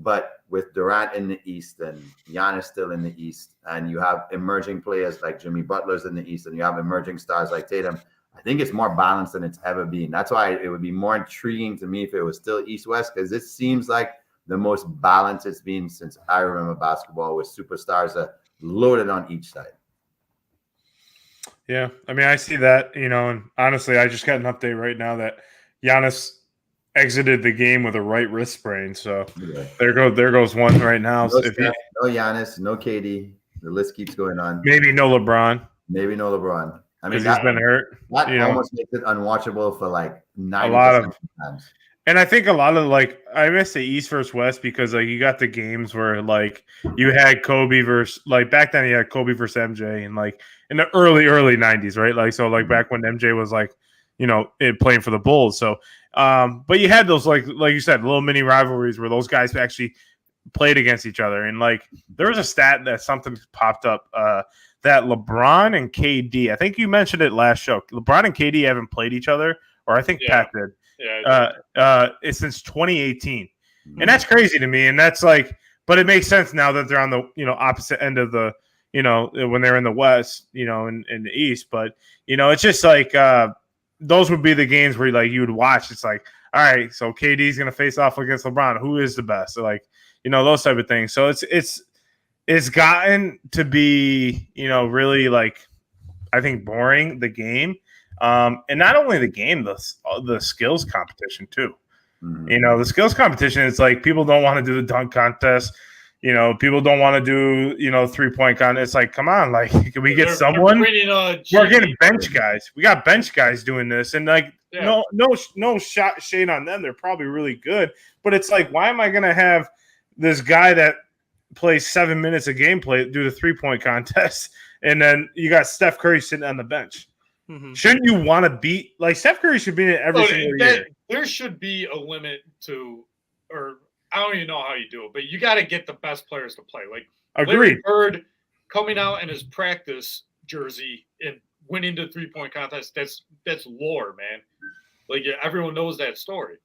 But with Durant in the East and Giannis still in the East, and you have emerging players like Jimmy Butler's in the East, and you have emerging stars like Tatum, I think it's more balanced than it's ever been. That's why it would be more intriguing to me if it was still East-West, because this seems like the most balanced it's been since I remember basketball, with superstars are loaded on each side. Yeah, I mean, I see that, and honestly, I just got an update right now that Giannis exited the game with a right wrist sprain. So there goes one right now. No, no Giannis, no KD. The list keeps going on. Maybe no LeBron. I mean, he's been hurt. That almost makes it unwatchable for like 90% a lot of times. And I think a lot of I miss the East versus West, because you got the games where you had Kobe versus back then you had Kobe versus MJ, and in the early 90s, right? So back when MJ was playing for the Bulls. So but you had those like you said, little mini rivalries where those guys actually played against each other. And there was a stat that something popped up that LeBron and KD, I think you mentioned it last show, LeBron and KD haven't played each other, or I think Pat did. Yeah, it's since 2018. And that's crazy to me. And that's but it makes sense now that they're on the opposite end of the when they're in the West, in the East. But it's just those would be the games where you would watch. It's all right, so KD's gonna face off against LeBron. Who is the best? So those type of things. So it's gotten to be really I think boring, the game. And not only the game, the skills competition too. Mm-hmm. The skills competition is people don't want to do the dunk contest. People don't want to do 3-point contest. It's come on, can we get someone? We're getting bench guys. We got bench guys doing this, and no shade on them. They're probably really good, but it's why am I gonna have this guy that plays 7 minutes of gameplay do the 3-point contest, and then you got Steph Curry sitting on the bench? Mm-hmm. Shouldn't you want to beat Steph Curry should be in it every single year? There should be a limit to, or I don't even know how you do it, but you got to get the best players to play. Agreed. Larry Bird coming out in his practice jersey and winning the 3-point contest. That's lore, man. Everyone knows that story.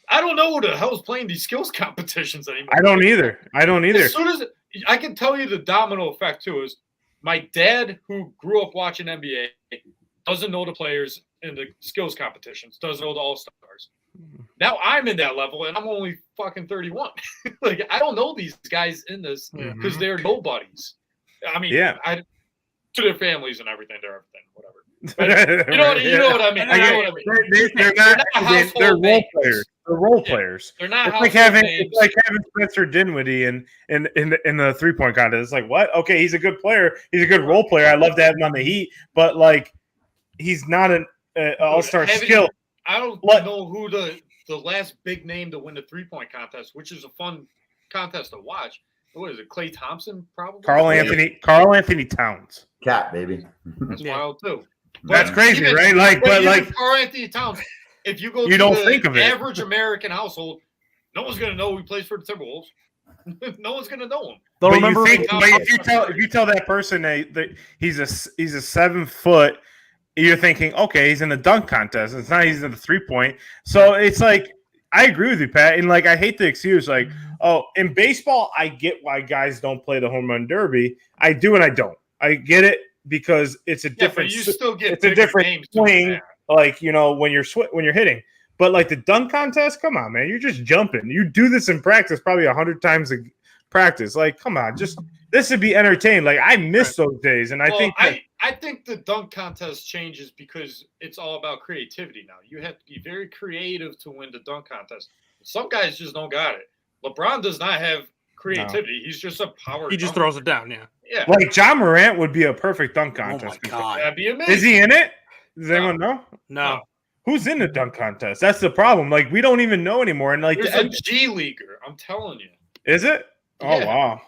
I don't know who the hell's playing these skills competitions anymore. I don't either. As soon as I can tell you the domino effect too is my dad, who grew up watching NBA, doesn't know the players in the skills competitions, doesn't know the all-stars. Now I'm in that level, and I'm only fucking 31. I don't know these guys in this because they're nobodies. I mean, to their families and everything, they're everything, whatever. But you know what I mean. They're role players. They're role players. They're not. It's having Spencer Dinwiddie in the 3-point contest. It's what? Okay, he's a good player. He's a good role player. I love to have him on the Heat, but he's not an all-star skill. I don't know who the last big name to win the 3-point contest, which is a fun contest to watch. What is it? Klay Thompson, probably. Karl Anthony Towns. Cat, baby. That's wild too. That's crazy, right? Karl Anthony Towns. If you go to the average American household, no one's going to know he plays for the Timberwolves. No one's going to know him. If you tell that person that he's a 7 foot, you're thinking, okay, he's in the dunk contest. It's not he's in the 3-point. So it's I agree with you, Pat. And I hate the excuse in baseball, I get why guys don't play the home run derby. I do and I don't. I get it because it's a Yeah, but different. you still get It's a bigger different names doing swing. that. Like when you're hitting. But like the dunk contest, come on, man, you're just jumping. You do this in practice probably 100 times a practice. Like, come on, just this would be entertaining. Like I miss those days, and I think I think the dunk contest changes because it's all about creativity now. You have to be very creative to win the dunk contest. Some guys just don't got it. LeBron does not have creativity. He's just a power. He just dunker. throws it down. Yeah. Yeah, like John Morant would be a perfect dunk Oh contest. my god. that'd be amazing. Is he in it? Does anyone know? No. Who's in the dunk contest? That's the problem. Like we don't even know anymore. And like There's a G leaguer. I'm telling you. is it? Oh Yeah. wow.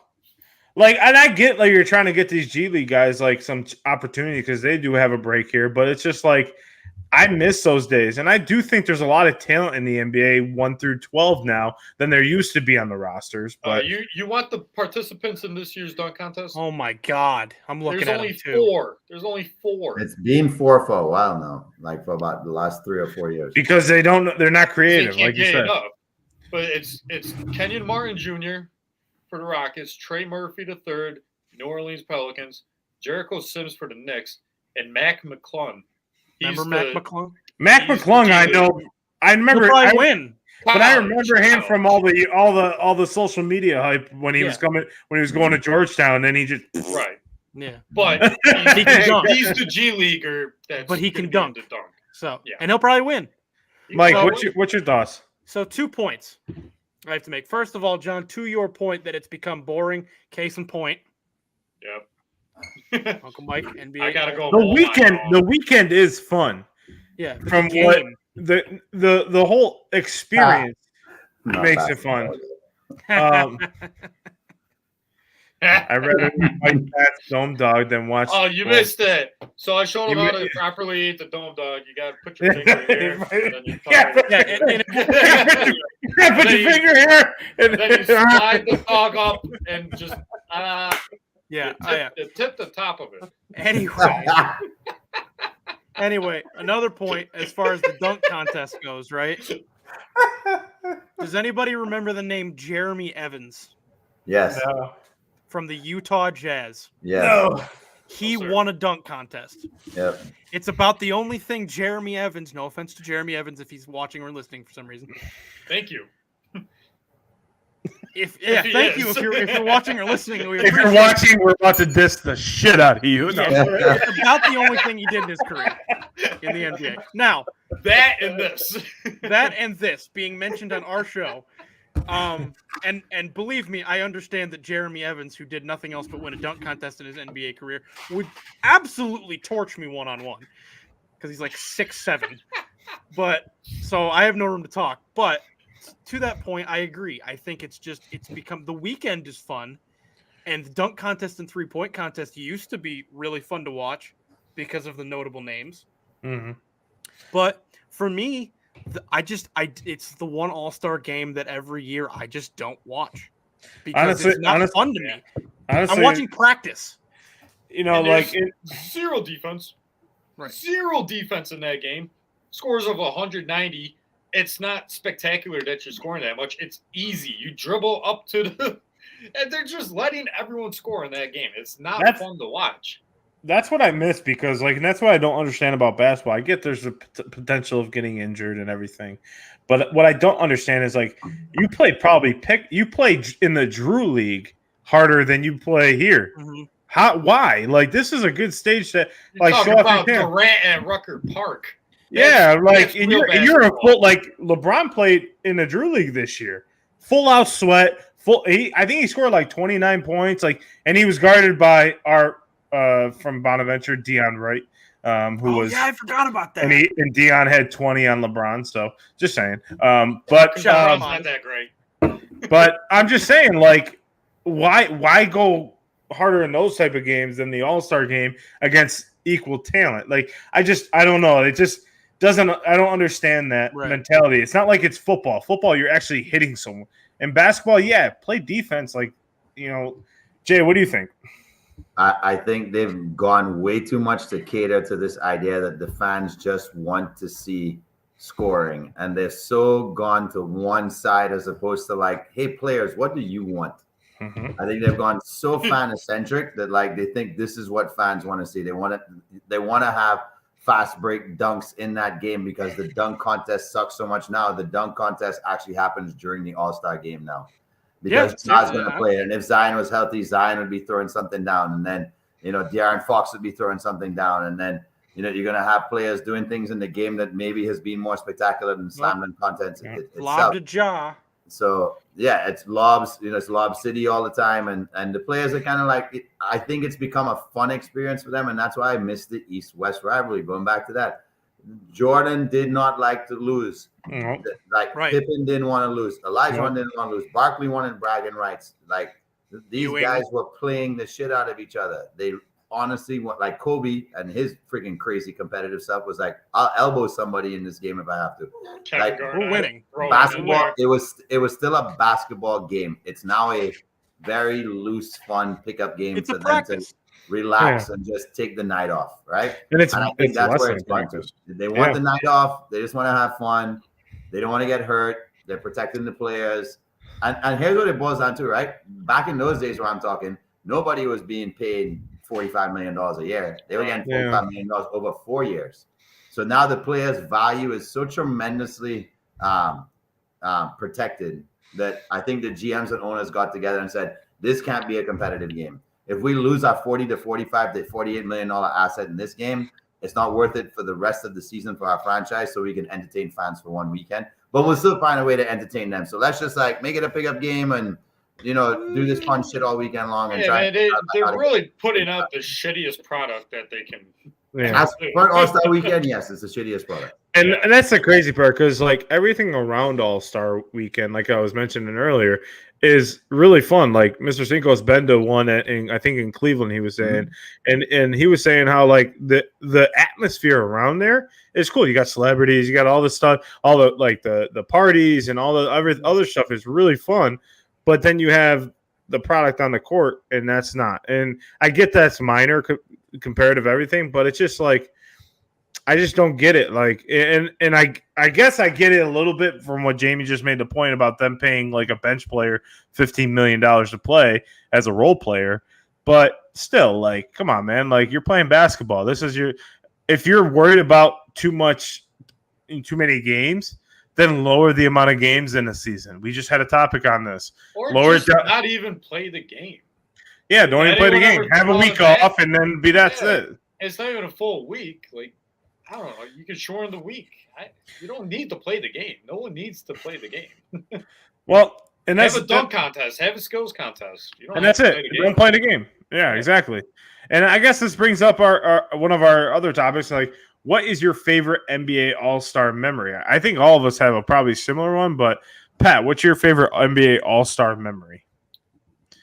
Like, and I get like you're trying to get these G League guys like some opportunity because they do have a break here, but it's just like I miss those days, and I do think there's a lot of talent in the NBA 1 through 12 now than there used to be on the rosters. But You want the participants in this year's dunk contest? Oh my god. I'm looking There's at only him too. 4. There's only 4. It's been 4 for a while now, like for about the last 3 or 4 years. because they're not They creative, can't like you get said. enough. But it's Kenyon Martin Jr. for the Rockets, Trey Murphy III, New Orleans Pelicans, Jericho Sims for the Knicks, and Mac McClung. Remember Mac McClung? Mac He's McClung, the I G know. League. I remember. He'll probably win. But I remember him from all the social media hype when he was going to Georgetown, and then he just Right. Yeah. But He can dunk. he's the G leaguer. But he can dunk. The dunk. So Yeah. and he'll probably win. Mike, So- what's your thoughts? So 2 points I have to make. First of all, John, to your point that it's become boring, case in point, Yep. Uncle Mike, NBA. I gotta go. The weekend is fun. Yeah. but From the what game- the whole experience Not makes bad. it fun. I rather fight that dome dog than watch. Oh, you missed it. So I showed him how to properly eat the dome dog. You gotta put your finger here. And then you Yeah, put put your finger here. And then you slide the dog up and just yeah. tip the top of it. Anyway, another point as far as the dunk contest goes, right? Does anybody remember the name Jeremy Evans Yes. from the Utah Jazz? Yes. No. He Oh, sir. won a dunk contest. Yep. It's about the only thing Jeremy Evans, no offense to Jeremy Evans if he's watching or listening for some reason. Thank you. Thank you if you're watching or listening. We If you're appreciate it. watching, we're about to diss the shit out of you. No. It's about the only thing he did in his career in the NBA. Now, That and this. that and this being mentioned on our show. And believe me, I understand that Jeremy Evans, who did nothing else but win a dunk contest in his NBA career, would absolutely torch me one-on-one because he's like 6'7". But so I have no room to talk. But to that point, I agree. I think it's become the weekend is fun, and the dunk contest and 3-point contest used to be really fun to watch because of the notable names. Mhm. But for me, it's the one All-Star game that every year I just don't watch because it's not fun to me. Honestly, I'm watching practice. You know, And like there's zero defense. Right. Zero defense in that game. Scores of 190. It's not spectacular that you're scoring that much. It's easy. You dribble up to the and they're just letting everyone score in that game. It's not fun to watch. that's what I miss because, like, and that's what I don't understand about basketball. I get there's a potential of getting injured and everything, but what I don't understand is like you play in the Drew League harder than you play here. Mm-hmm. Why? Like, this is a good stage to You're like talking show off about your talent. Durant at Rucker Park. Yeah, like that's and real you're a basketball. full like LeBron played in the Drew League this year, full out sweat. I think he scored like 29 points, like, and he was guarded by our from Bonaventure, Dion Wright, who was I forgot about that. and Dion had 20 on LeBron. So just saying, but LeBron's not that great. but I'm just saying, like, why go harder in those type of games than the All-Star game against equal talent? Like, I don't know. It just doesn't. I don't understand that mentality. It's not like it's football. Football, you're actually hitting someone. In basketball, yeah, play defense. Like, you know, Jay, what do you think? I think they've gone way too much to cater to this idea that the fans just want to see scoring, and they're so gone to one side as opposed to like, hey, players, what do you want? Mhm. I think they've gone so fan-centric that like they think this is what fans want to see. They want to have fast break dunks in that game because the dunk contest sucks so much now. The dunk contest actually happens during the All-Star game now because Zion's going to play it. And if Zion was healthy, Zion would be throwing something down, and then De'Aaron Fox would be throwing something down, and then you're going to have players doing things in the game that maybe has been more spectacular than slam dunk content itself. Lob to jaw. So yeah, it's lobs, it's lob city all the time, and the players are kind of like, I think it's become a fun experience for them, and that's why I miss the East-West rivalry. Going back to that, Jordan did not like to lose. Mhm. Like Pippen didn't want to lose. Elijah didn't want to lose. Barkley wanted bragging rights. Like these guys were playing the shit out of each other. They honestly want, like Kobe and his freaking crazy competitive stuff was like, I'll elbow somebody in this game if I have to. Like we're winning. Basketball, it was still a basketball game. It's now a very loose, fun pickup game It's for a them practice. to relax and just take the night off, right? And I think that's where it's fun. practice. They want the night off. They just want to have fun. They don't want to get hurt. They're protecting the players. And here's what it boils down to, right? Back in those days where I'm talking, nobody was being paid $45 million a year. They were getting $45 million over 4 years. So now the players' value is so tremendously protected that I think the GMs and owners got together and said, this can't be a competitive game. If we lose our 40 to 45 to $48 million asset in this game, it's not worth it for the rest of the season for our franchise so we can entertain fans for one weekend. But we'll still find a way to entertain them. So let's just like make it a pickup game and do this fun shit all weekend long and try. Man, they're really putting out the shittiest product that they can. For All-Star Weekend, yes, it's the shittiest product. And that's the crazy part, because like everything around All-Star Weekend, like I was mentioning earlier, is really fun. Like Mr. Cinco's been to one I think in Cleveland, he was saying, and he was saying how like the atmosphere around there is cool. You got celebrities, you got all the stuff, all the like the parties and all the other stuff is really fun. But then you have the product on the court, and that's not. And I get that's minor comparative everything, but it's just like I just don't get it. Like, and I guess I get it a little bit from what Jamie just made the point about them paying like a bench player $15 million to play as a role player. But still, like, come on, man. Like, you're playing basketball. This is if you're worried about too many games, then lower the amount of games in a season. We just had a topic on this. Or lower just not even play the game. Yeah, don't even play the game. Have a week off, and then that's it. It's not even a full week. Like, I don't know. You can shorten the week. You don't need to play the game. No one needs to play the game. Well, and that's have a dunk contest. Have a skills contest. You don't and that's it. Don't play the game. Yeah, exactly. And I guess this brings up our one of our other topics. Like, what is your favorite NBA All-Star memory? I think all of us have a probably similar one. But Pat, what's your favorite NBA All-Star memory?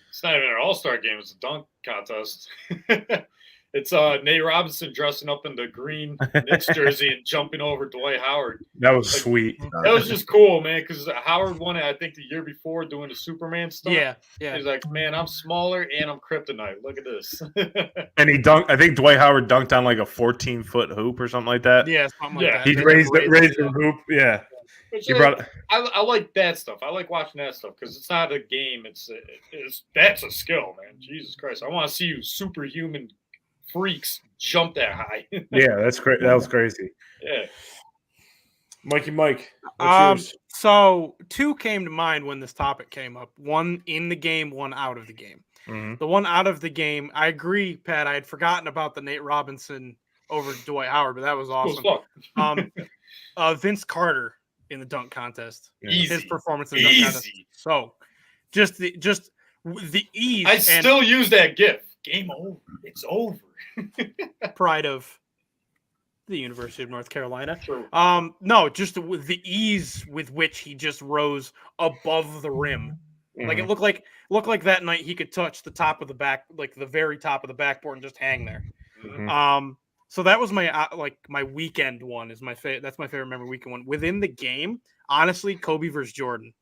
It's not even an All-Star game. It's a dunk contest. It's Nate Robinson dressing up in the green Knicks jersey and jumping over Dwight Howard. That was sweet. That was just cool, man, because Howard won it, I think, the year before doing the Superman stuff. Yeah. He's like, man, I'm smaller and I'm kryptonite. Look at this. And he dunked. I think Dwight Howard dunked on like a 14-foot hoop or something like that. Yeah, something like that. He raised the hoop. Yeah. He brought. I like that stuff. I like watching that stuff because it's not a game. That's a skill, man. Jesus Christ, I want to see you superhuman freaks jump that high. Yeah, that's great. That was crazy. Yeah. Mike, what's yours? So 2 came to mind when this topic came up. One in the game, one out of the game. Mm-hmm. The one out of the game, I agree, Pat. I had forgotten about the Nate Robinson over Dwight Howard, but that was awesome. Vince Carter in the dunk contest. Easy. His performance in the dunk contest. So just the ease. I still use that gif. Game over. It's over. Pride of the University of North Carolina. True. No, just the ease with which he just rose above the rim. Mm-hmm. Like it looked like that night he could touch the top of the back, like the very top of the backboard, and just hang there. Mm-hmm. So that was my weekend one. Is that's my favorite memory weekend one. Within the game, honestly, Kobe versus Jordan.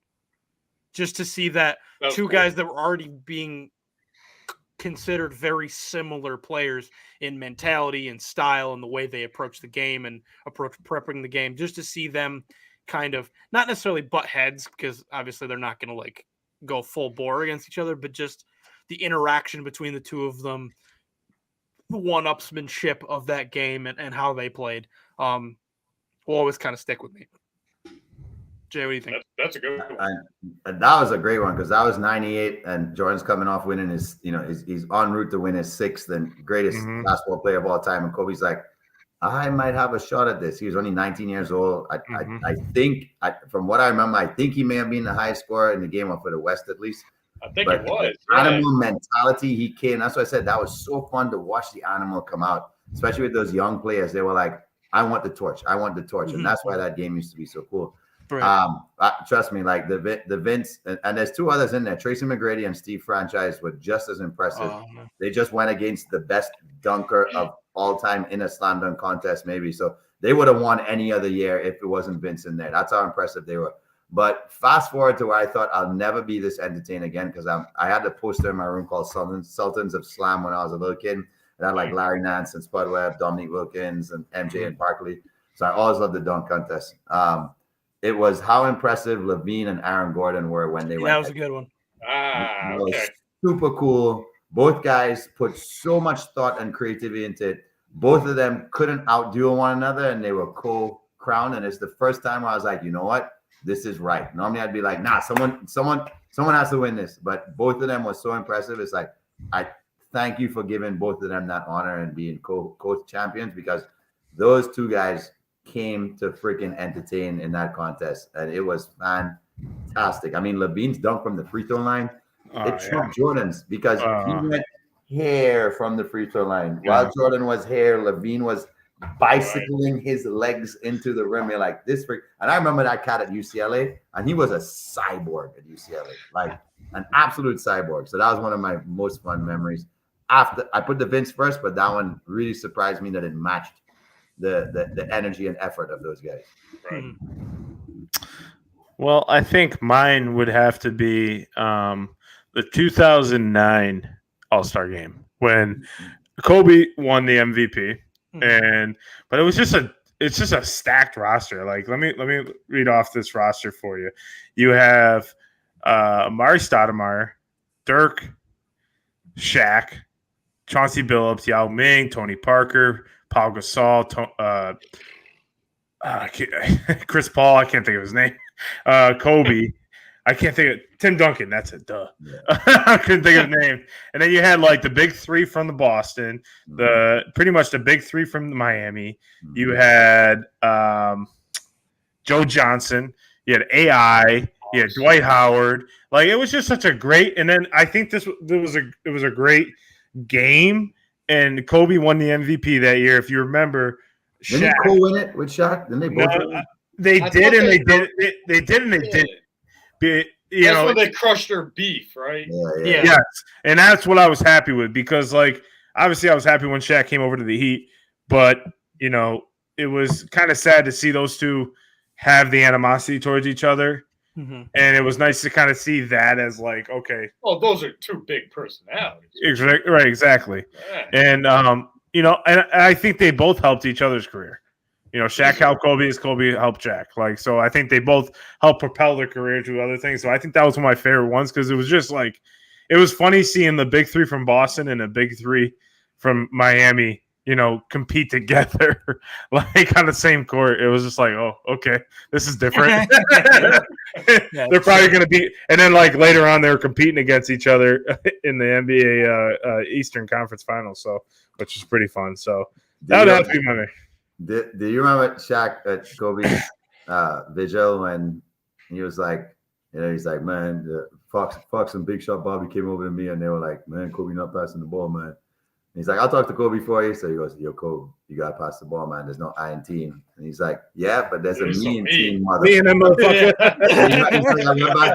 Just to see that two guys that were already being considered very similar players in mentality and style and the way they approach the game and approach prepping the game, just to see them kind of not necessarily butt heads, because obviously they're not going to like go full bore against each other, but just the interaction between the two of them, the one-upsmanship of that game and how they played, will always kind of stick with me. Jay, what do you think? That's a good one. And that was a great one because that was 98 and Jordan's coming off winning his, he's en route to win his 6th and greatest basketball player of all time. And Kobe's like, I might have a shot at this. He was only 19 years old. I think, from what I remember, I think he may have been the highest scorer in the game for the West at least. I think But it was. the animal mentality he came. That's why I said that was so fun to watch the animal come out, especially with those young players. They were like, I want the torch. I want the torch. And that's why that game used to be so cool. Right. Trust me, like the Vince, and there's 2 others in there. Tracy McGrady and Steve Franchise were just as impressive. They just went against the best dunker of all time in a slam dunk contest, maybe. So they would have won any other year if it wasn't Vince in there. That's how impressive they were. But fast forward to where I thought I'll never be this entertained again because I had a poster in my room called Sultans of Slam when I was a little kid. And I had like Larry Nance and Spud Webb, Dominique Wilkins, and MJ and Barkley. So I always loved the dunk contest. It was how impressive Levine and Aaron Gordon were when they went. That was a good one. It was Okay. super cool. Both guys put so much thought and creativity into it. Both of them couldn't outduel one another, and they were co-crowned. And it's the first time I was like, you know what? This is right. Normally I'd be like, nah, someone has to win this. But both of them were so impressive. It's like, I thank you for giving both of them that honor and being co-champions because those 2 guys came to freaking entertain in that contest. And it was fantastic. I mean, Levine's dunk from the free throw line, it trumped Jordan's because he went hair from the free throw line. While Jordan was hair, Levine was bicycling his legs into the rim. You're like, this freak. And I remember that cat at UCLA, and he was a cyborg at UCLA, like an absolute cyborg. So that was one of my most fun memories. After I put the Vince first, but that one really surprised me that it matched the energy and effort of those guys. Right. Well, I think mine would have to be the 2009 All-Star game when Kobe won the MVP, but it's just a stacked roster. Like let me read off this roster for you. You have Amari Stoudemire, Dirk, Shaq, Chauncey Billups, Yao Ming, Tony Parker, Paul Gasol, Chris Paul. I can't think of his name. Kobe. I can't think of Tim Duncan. That's it. Duh. Yeah. I couldn't think of his name. And then you had like the big 3 from the Boston, pretty much the big 3 from the Miami. You had Joe Johnson. You had AI. You had Dwight Howard. Like it was just such a great. And then I think it was a great game. And Kobe won the MVP that year. If you remember, Didn't he co-win it with Shaq? Didn't they both? They did, and they did. That's when they crushed their beef, right? Yeah. Yes, and that's what I was happy with because, like, obviously, I was happy when Shaq came over to the Heat, but it was kind of sad to see those 2 have the animosity towards each other, and it was nice to kind of see that as like, okay, well, those are 2 big personalities, right? Exactly, yeah. And and I think they both helped each other's career. Shaq helped Kobe as Kobe helped Shaq. Like, so I think they both helped propel their career to other things. So I think that was one of my favorite ones because it was just like, it was funny seeing the big 3 from Boston and the big 3 from Miami, compete together like on the same court. It was just like, oh, okay, this is different. They're probably going to be, and then like later on, they were competing against each other in the NBA Eastern Conference Finals. So, which is pretty fun. So that would have to be my. Do you remember Shaq at Kobe's vigil when he was like, he's like, man, Fox and Big Shot Bobby came over to me and they were like, man, Kobe not passing the ball, man. And he's like, I'll talk to Kobe for you. So he goes, yo, Kobe, you got to pass the ball, man. There's no I in team. And he's like, yeah, but there's a me in team, mother. Me and that motherfucker.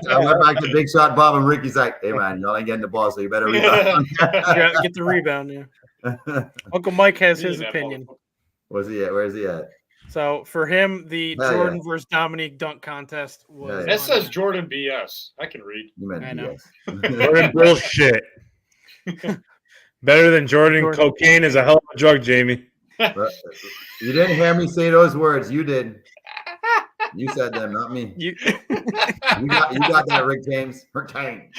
I went back to Big Shot Bob and Ricky's like, hey, man, y'all ain't getting the ball, so you better rebound. Get the rebound, yeah. Uncle Mike has his opinion. Where's he at? Where's he at? So for him, the Jordan versus Dominique dunk contest was. It says Jordan BS. I can read. You meant I know. Jordan bullshit. Better than Jordan. Cocaine is a hell of a drug, Jamie. You didn't hear me say those words. You did. You said them, not me. You, You got that, Rick James. Rick James.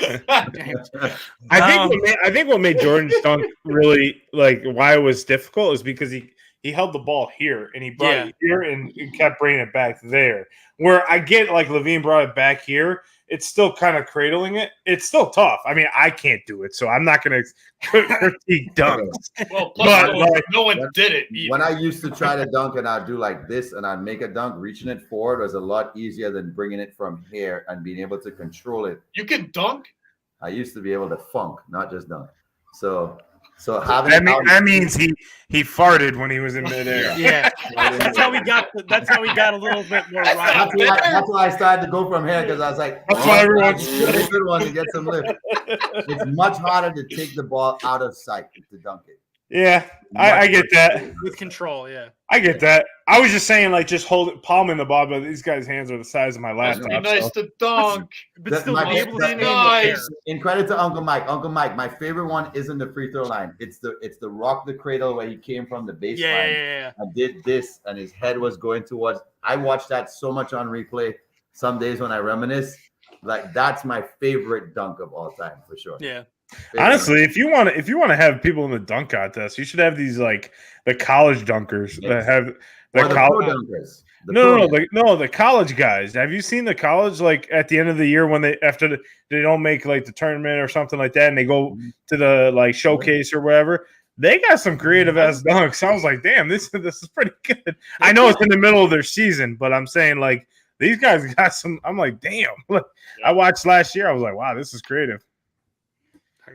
I think what made Jordan's dunk really like why it was difficult is because he held the ball here and he brought it here and kept bringing it back there. Where I get like Levine brought it back here, it's still kind of cradling it. It's still tough. I mean, I can't do it, so I'm not going to critique dunks. Well, plus But, no one did it either. When I used to try to dunk and I'd do like this and I'd make a dunk, reaching it forward was a lot easier than bringing it from here and being able to control it. You can dunk? I used to be able to funk, not just dunk. So having that means he farted when he was in midair. yeah, that's how we got a little bit more right. That's why I started to go from here because I was like, That's why everyone's a good one to get some lift. It's much harder to take the ball out of sight to dunk it. Yeah, I get that. With control, yeah. I get that. I was just saying, like, just hold it, palm in the ball, but these guys' hands are the size of my Must laptop. be nice to dunk. But still My- be able to stand nice. there. In credit to Uncle Mike. Uncle Mike, my favorite one isn't the free throw line. It's the rock the cradle where he came from the baseline. Yeah. I did this, and his head was going towards. I watched that so much on replay. Some days when I reminisce, like that's my favorite dunk of all time for sure. Yeah. Favorite. Honestly, if you want to have people in the dunk contest, you should have these like the college dunkers that have Or the pro college. dunkers. The college guys. Have you seen the college like at the end of the year when they they don't make like the tournament or something like that, and they go to the like showcase or whatever? They got some creative ass dunks. I was like, damn, this is pretty good. I know it's in the middle of their season, but I'm saying like these guys got some. I'm like, damn. I watched last year. I was like, wow, this is creative.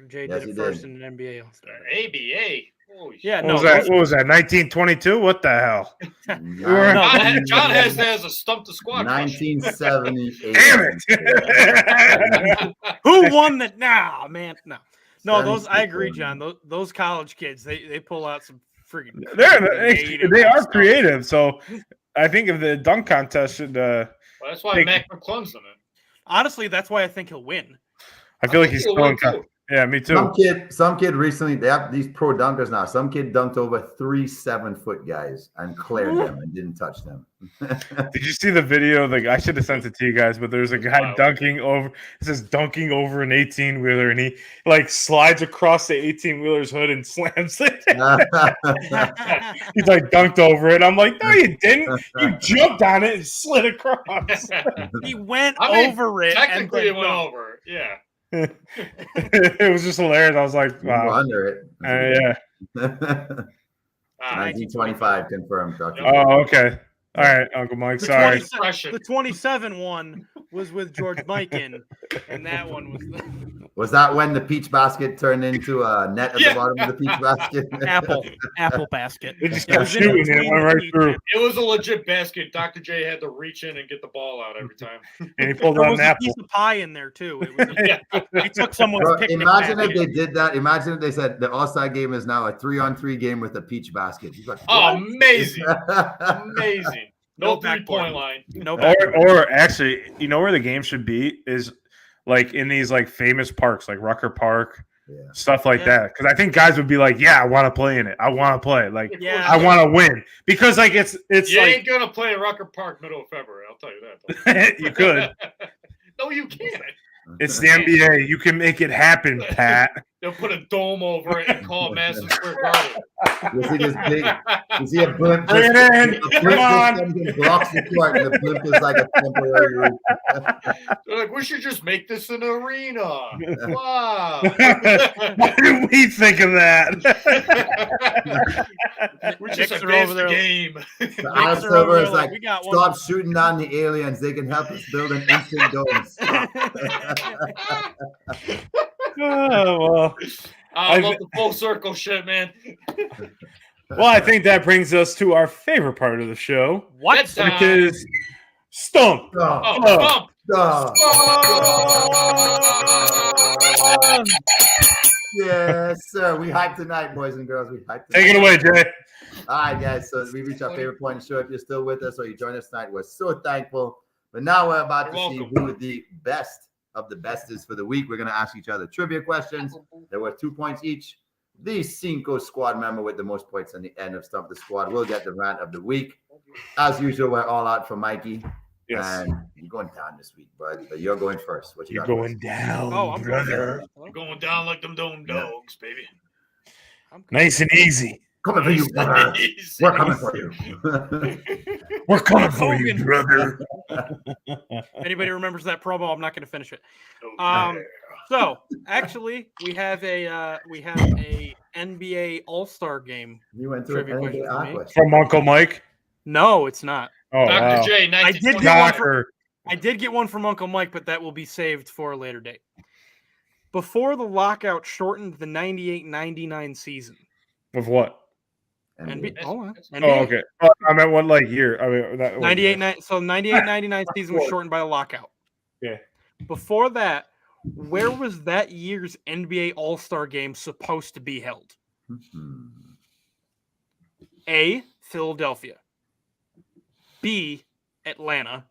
Jay Yes, did he it first did. in an NBA All-Star. ABA. Holy Yeah, What no. was that? What was that? 1922? What the hell? John has that as a stump the squad. question. 1978. Damn it! Who won that? Nah, man. No, those I 76, agree, John. Those college kids, they pull out some freaking they are creative. So I think if the dunk contest should. Well, that's why Mac McClung's in it. Honestly, that's why I think he'll win. I feel like he's He'll still win in. too. Yeah, me too. Some kid recently, they have these pro dunkers now. Some kid dunked over 3 7-foot guys and cleared them and didn't touch them. Did you see the video? Like I should have sent it to you guys, but there's a guy dunking over. It says dunking over an 18-wheeler, and he like slides across the 18-wheeler's hood and slams it. He's like dunked over it. I'm like, no, you didn't. You jumped on it and slid across. He went I mean, over it. Technically, and it went over. Yeah. It was just hilarious. I was like, Wow. wow. Under it. Yeah. 1925 confirmed. Dr. Oh, okay. All right, Uncle Mike. The Sorry. 27 the 27 one was with George Mikan, and that one was Was that when the peach basket turned into a net at the bottom of the peach basket? apple basket. They just It kept was in shooting it. between Went the right peaches. through. It was a legit basket. Dr. J had to reach in and get the ball out every time. And he pulled There out was an a apple. piece of pie in there too. It was Yeah. he took someone's Bro, picnic imagine if basket. they did that. Imagine if they said the All-Star game is now a 3-on-3 game with a peach basket. He's like, Oh, what? amazing. Amazing. No No backboard. 3-point line. No backboard. Or actually, you know where the game should be is like in these like famous parks, like Rucker Park, Yeah. stuff like Yeah. that. Because I think guys would be like, "Yeah, I want to play in it. I want to play. Like, Yeah. I want to win." Because like it's You like ain't gonna play in Rucker Park middle of February. I'll tell you that. you could. No, you can't. It's the NBA. You can make it happen, Pat. They'll put a dome over it and call it Madison Square Garden. You see this big, you see a blimp. Bring it in. A blimp Come on. just comes and blocks the court, and the blimp is like a temporary roof. They're like, we should just make this an arena. Wow. Why did we think of that? we just Knicks are advanced over the there. game. The Adam They're over Silver there is like, we got one. stop shooting down the aliens. They can help us build an instant dome. Stop. Oh, well. I love the full circle shit, man. Well, I think that brings us to our favorite part of the show, What? That's which is Stump. Stop. Oh, bump. Stop. Oh. Yes, sir. We hype tonight, boys and girls. We hype tonight. Take it away, Jay. All right, guys. So we reached our favorite point in the show. If you're still with us or you joined us tonight, we're so thankful. But now we're about to You're see welcome. who the best of the best is for the week. We're going to ask each other trivia questions. There were 2 points each. The Cinco squad member with the most points on the end of Stump the Squad will get the rant of the week. As usual, we're all out for Mikey. Yes. And you're going down this week, bud. But you're going first. What you You're got? going down, Oh, I'm going brother. first. We're going down like them dome dogs, baby. I'm good. Nice and easy. Coming for you, brother. We're coming for you. We're coming Hulk for you, Hogan. brother. Anybody remembers that promo? I'm not going to finish it. Oh, So actually, we have a NBA All-Star game. You went to Trivia an question NBA for me. Aqua. From Uncle Mike. No, it's not. Oh, Dr. wow. J, I did get 1920. one Doctor. I did get one from Uncle Mike, but that will be saved for a later date. Before the lockout shortened the 98-99 season. Of what? NBA, hold on. Oh, NBA. okay. Oh, I meant what, like, year? I mean, that 98-99 season was shortened by a lockout. Yeah. Before that, where was that year's NBA All-Star game supposed to be held? Hmm. A, Philadelphia. B, Atlanta.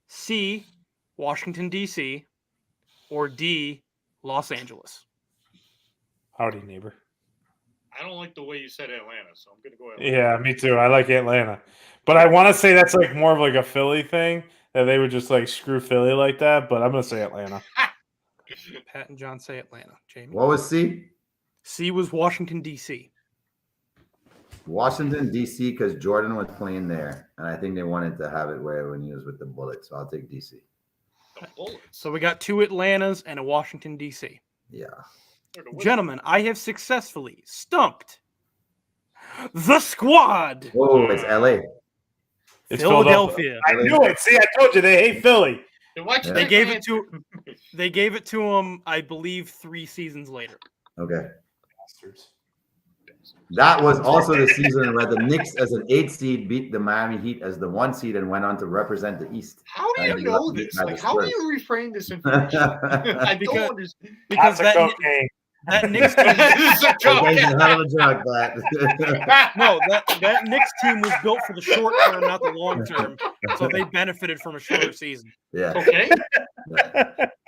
C, Washington, D.C. Or D, Los Angeles. Howdy, neighbor. I don't like the way you said Atlanta, so I'm going to go Atlanta. Yeah, me too. I like Atlanta. But I want to say that's like more of like a Philly thing, that they would just like screw Philly like that, but I'm going to say Atlanta. Pat and John say Atlanta. Jamie? What was C? C was Washington, D.C. Washington, D.C., because Jordan was playing there. And I think they wanted to have it where when he was with the Bullets. So I'll take D.C. The Bullets. So we got 2 Atlantas and a Washington, D.C. Yeah. They're the Wizards. Gentlemen, I have successfully stumped the squad. Oh, it's L.A. It's Philadelphia. I knew it. See, I told you they hate Philly. Then why'd you Yeah. They take gave my it to answer? They gave it to him, I believe, 3 seasons later. Okay. Bastards. That was also the season where the Knicks, as an 8 seed, beat the Miami Heat as the 1 seed and went on to represent the East. How do you And know they this? got Like, the how do Spurs. you refrain this information? I Because- don't understand. Because Lots of that cocaine. Knicks team, This is a joke. Okay, a hell of a drug, that. no, that Knicks team was built for the short term, not the long term. So they benefited from a shorter season. Yeah. Okay.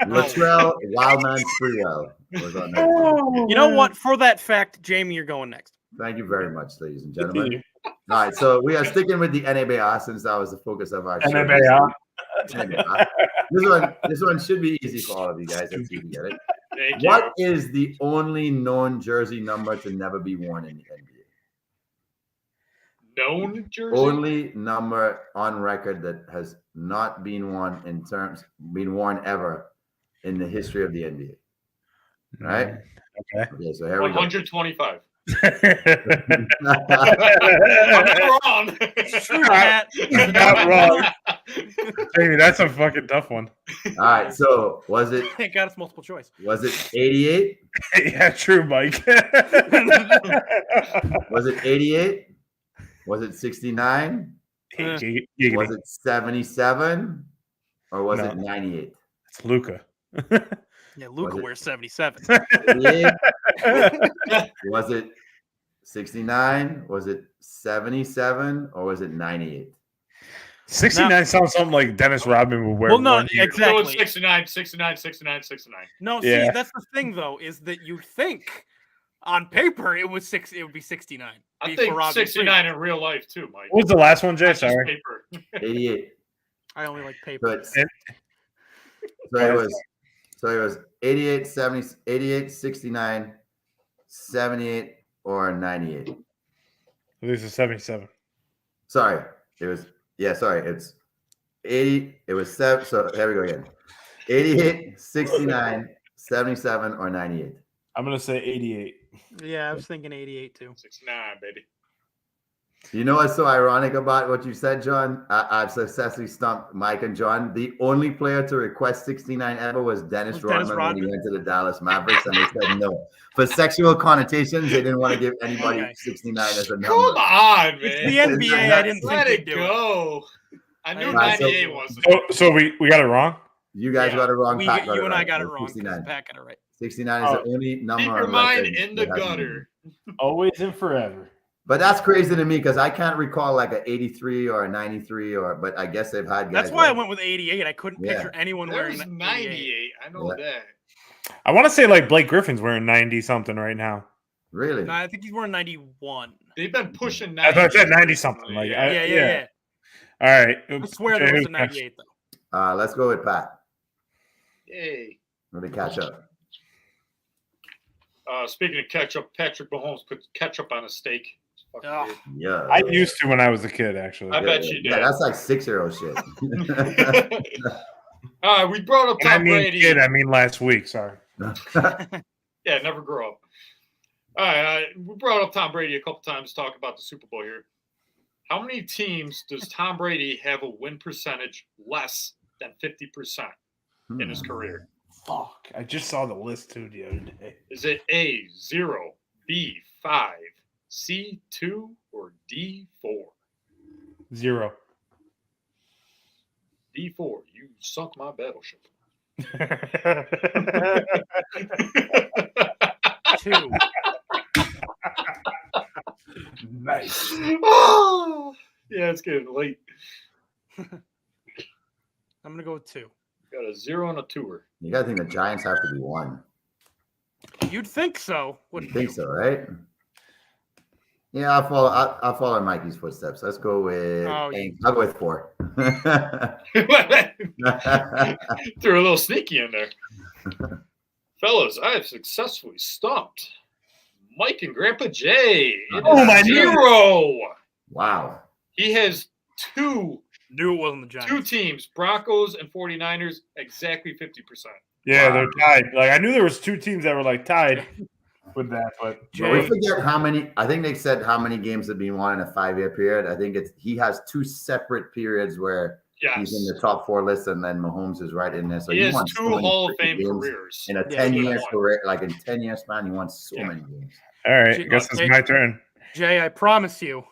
Latrell Wildman Sprewell was on that team. You know what? For that fact, Jamie, you're going next. Thank you very much, ladies and gentlemen. All right, so we are sticking with the NBA since that was the focus of our show. NBA. NBA. This one should be easy for all of you guys. Let's see if you get it. Thank you. What is the only known jersey number to never be worn in the NBA? Known jersey? Only number on record that has not been worn ever in the history of the NBA. Right? Okay. Okay, so here we go. 125. I'm I'm wrong. True, Pat. not wrong. Jamie, that's a fucking tough one. All right, so was it Thank God it's multiple choice. 88? Yeah, true, Mike. Was it 88? Was it 69? Giggity. Was it 77? Or was No. it 98? It's Luca. Yeah, Luca Was it- wears 77. 88? Was it 69? Was it 77? Or was it 98? 69 sounds something like Dennis Rodman would wear. Well, no, one year. Going exactly. 69, 69, 69, 69. No, Yeah. see, that's the thing though, is that you think on paper it would be 69. I Be think for obvious 69 in real life too, Mike. What was the last one, Jay? Not just Sorry. paper. 88. reasons. I only like So, paper. it was 88, 70, 88, 69, 78, or 98. This is 77. Sorry, it's 80. It was 7. So here we go again. 88, 69, 77, or 98. I'm going to say 88. Yeah, I was thinking 88 too. 69, baby. You know what's so ironic about what you said, John? I've successfully stumped Mike and John. The only player to request 69 ever was Dennis Rodman when he went to the Dallas Mavericks, and they said no. For sexual connotations, they didn't want to give anybody Okay. 69 as a number. Come on, It's man. the NBA. I didn't Let think it they'd do it. go. I knew Right, so- 98 wasn't. So we got it wrong? You guys Yeah. got it wrong. Pat You and I right. got it was wrong. 69. Pat got it right. 69 is the only number. Keep your on mind record in the that hasn't gutter. been. Always and forever. But that's crazy to me because I can't recall like a 83 or a 93 but I guess they've had guys. That's why I like- went with 88. I couldn't Yeah. picture anyone wearing There's 88. 98. I know that. I want to say like Blake Griffin's wearing 90 something right now. Really? No, I think he's wearing 91. They've been pushing I 90. thought I said 90 something. Like, Yeah. All right. I swear there was a 98 though. Let's go with Pat. Yay. Let me catch up. Speaking of ketchup, Patrick Mahomes put ketchup on a steak. It's fucking Oh. weird. Yeah. I used to when I was a kid, actually. I bet you did. Yeah, that's like 6-year-old shit. We brought up When I Tom mean Brady. kid, I mean last week. Sorry. Yeah, never grow up. All right, we brought up Tom Brady a couple times to talk about the Super Bowl here. How many teams does Tom Brady have a win percentage less than 50% in his career? Fuck. I just saw the list too the other day. Is it A, 0, B, 5, C, 2, or D, 4? 0. D4, you sunk my battleship. 2. Nice. Oh, yeah, it's getting late. I'm gonna go with 2. Got a 0 and a 2er. You gotta think the Giants have to be 1. You'd think so, I wouldn't think you? so, right? Yeah, I'll follow in Mikey's footsteps. Let's go with. Oh, I'll go with 4. Threw a little sneaky in there. Fellas, I have successfully stumped Mike and Grandpa Jay. It Oh, is my 0. Wow. He has two Knew it wasn't the Giants. teams, Broncos and 49ers, exactly 50%. Yeah, Wow. they're tied. Like I knew there was 2 teams that were like tied with that, but But we Jay, forget how many. I think they said how many games have been won in a 5-year period. I think he has 2 separate periods where Yes. he's in the top 4 list, and then Mahomes is right in there. So he has won 2 so many Hall of freaking Fame games careers. in a Yeah, 10-year he won. career. Like in 10 years span, he won so Yeah. many games. all right. I Jay- guess it's Jay- my turn. Jay, I promise you,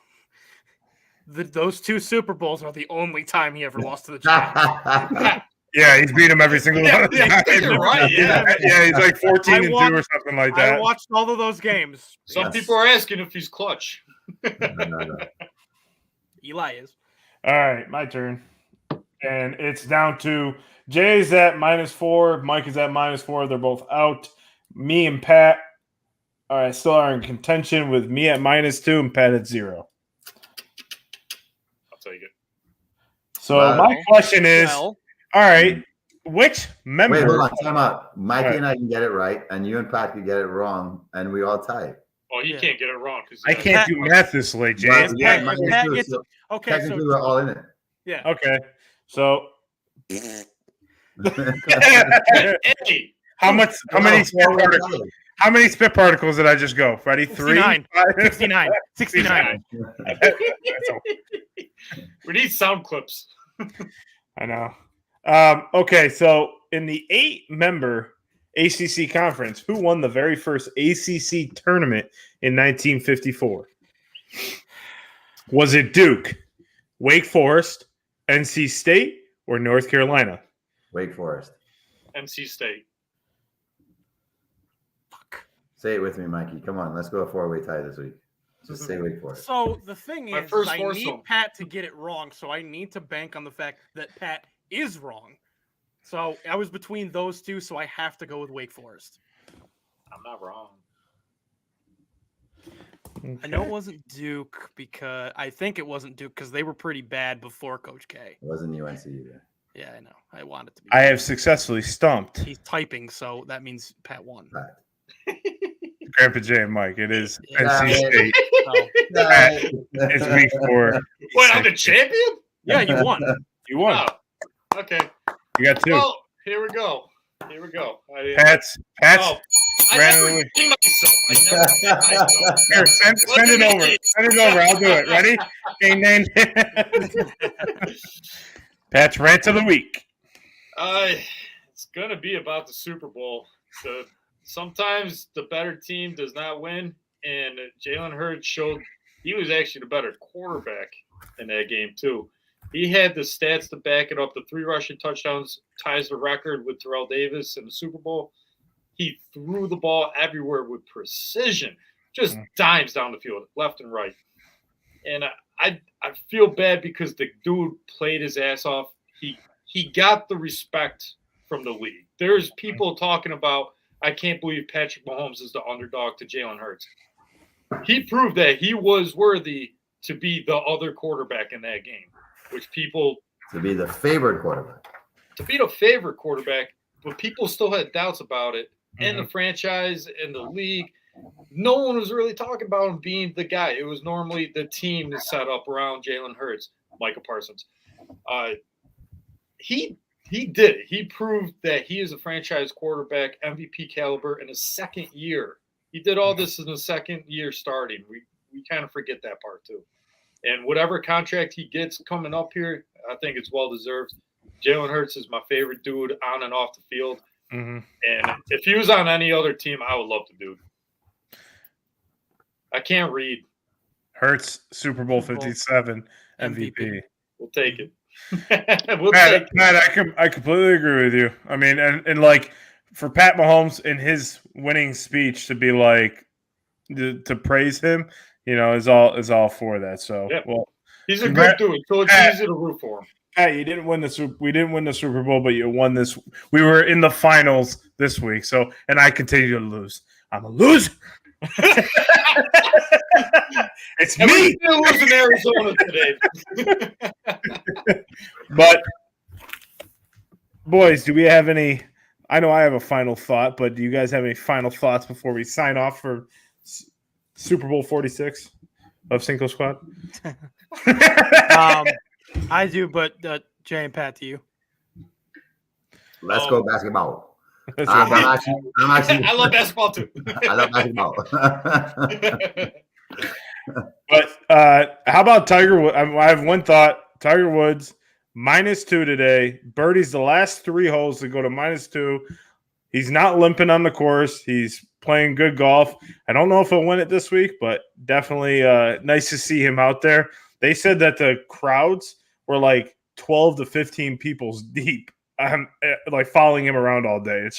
those 2 Super Bowls are the only time he ever lost to the Giants. Yeah, he's beat him every single Yeah, one. yeah, you're right, yeah. yeah, he's like 14 I and 2 watched- or something like I that. watched all of those games. Some Yes. people are asking if he's clutch. No. Eli is. All right, my turn. And it's down to Jay's at -4, Mike is at -4. They're both out. Me and Pat still are in contention with me at -2 and Pat at 0. I'll take it. So Wow. my question is, Well, all right, which member? Wait, hold on. Time out. Mikey Right. and I can get it right, and you and Pat can get it wrong, and we all tie. Oh, you Yeah. can't get it wrong. I can't do math this late, Jay. Well, yeah, Pat- minus Pat 2, gets- so okay, technically, so we're all in it. yeah. Okay, so Hey, how many spit Well, particles? How many spit particles did I just go? Ready? 3, 69. 5? 69. 69. we need sound clips. I know. Okay, so in the 8-member ACC conference, who won the very first ACC tournament in 1954? Was it Duke, Wake Forest, NC State, or North Carolina? Wake Forest. NC State. Say it with me, Mikey. Come on, let's go a 4-way tie this week. Just say Wake Forest. So the thing My is, first I foursome. need Pat to get it wrong, so I need to bank on the fact that Pat is wrong. So I was between those 2, so I have to go with Wake Forest. I'm not wrong. I know it wasn't Duke because I think it wasn't Duke because they were pretty bad before Coach K. It wasn't UNC either. Yeah, I know. I want it to be. I have successfully stumped He's typing, so that means Pat won. Right. Grandpa Jay and Mike. It is Yeah. NC State. So, It's week 4. Wait, I'm the champion? yeah, you won. You won. Oh, okay. You got 2. Well, here we go. Pat's Oh, I randomly- never did myself. I never did myself. Here, send it over. Send it over. I'll do it. Ready? Ding, ding. Pat's rant of the week. It's going to be about the Super Bowl. Sometimes the better team does not win, and Jalen Hurts showed he was actually the better quarterback in that game, too. He had the stats to back it up. The 3 rushing touchdowns ties the record with Terrell Davis in the Super Bowl. He threw the ball everywhere with precision, just dimes down the field, left and right. And I feel bad because the dude played his ass off. He got the respect from the league. There's people talking about, I can't believe Patrick Mahomes is the underdog to Jalen Hurts. He proved that he was worthy to be the other quarterback in that game. which people To be the favorite quarterback. to be the favorite quarterback, but people still had doubts about it. And the Mhm. franchise and the league, no one was really talking about him being the guy. It was normally the team that's set up around Jalen Hurts, Micah Parsons. He did it. He proved that he is a franchise quarterback, MVP caliber in his second year. He did all this in his second year starting. We kind of forget that part too. And whatever contract he gets coming up here, I think it's well deserved. Jalen Hurts is my favorite dude on and off the field. Mhm. And if he was on any other team, I would love the dude. I can't read. Hurts Super Bowl Super Bowl 57 MVP. We'll take it. We'll Matt, take it. Matt, I completely agree with you. I mean, and like for Pat Mahomes in his winning speech to be like to praise him, is all for that. So Yeah. well, He's a good dude, so it's Pat- easy to root for him. Pat, we didn't win the Super Bowl, but you won this. We were in the finals this week, so and I continue to lose. I'm a loser. It's And me. we still lose in Arizona today. But boys, do we have any? I know I have a final thought, but do you guys have any final thoughts before we sign off for Super Bowl 46 of Cinco Squad? I do, but Jay and Pat, to you. Let's go basketball. That's I'm right. actually I love basketball too. I love basketball. But how about Tiger Woods? I have one thought. Tiger Woods -2 today. Birdie's the last 3 holes to go to -2. He's not limping on the course. He's playing good golf. I don't know if he'll win it this week, but definitely nice to see him out there. They said that the crowds were like 12 to 15 people deep, like following him around all day. That's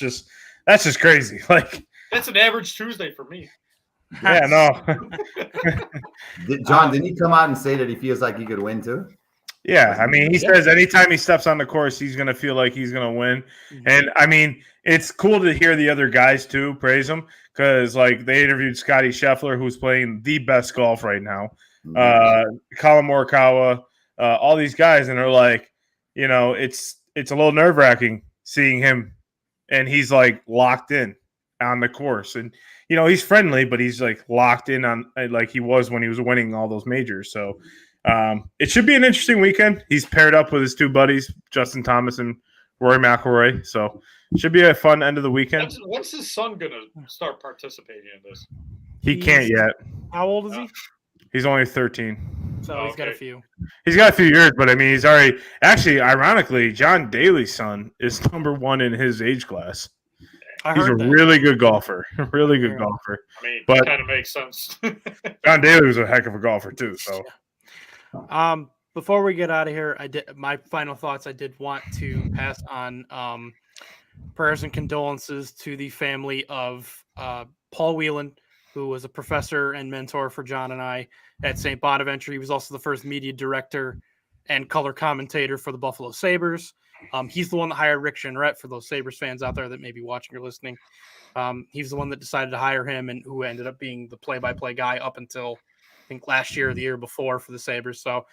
just crazy. Like, That's an average Tuesday for me. yeah, no. John, didn't he come out and say that he feels like he could win too? Yeah, I mean, he says anytime he steps on the course, he's going to feel like he's going to win. And, I mean, it's cool to hear the other guys, too, praise him because, like, they interviewed Scotty Scheffler, who's playing the best golf right now, Colin Morikawa, all these guys, and they're like, it's a little nerve-wracking seeing him, and he's, like, locked in on the course. And, he's friendly, but he's, like, locked in on like he was when he was winning all those majors. So, it should be an interesting weekend. He's paired up with his 2 buddies, Justin Thomas and Rory McIlroy. So it should be a fun end of the weekend. When's his son going to start participating in this? He can't yet. How old is he? He's only 13. So he's got a Okay. few. He's got a few years, but I mean, he's already actually, ironically, John Daly's son is #1 in his age class. I He's a heard that. really good golfer. Really good golfer. I mean, But- it kind of makes sense. John Daly was a heck of a golfer too. So Before we get out of here, my final thoughts. I did want to pass on prayers and condolences to the family of Paul Whelan, who was a professor and mentor for John and I at St. Bonaventure. He was also the first media director and color commentator for the Buffalo Sabres. He's the one that hired Rick Jeanneret, for those Sabres fans out there that may be watching or listening. He's the one that decided to hire him and who ended up being the play-by-play guy up until I think last year or the year before for the Sabres. So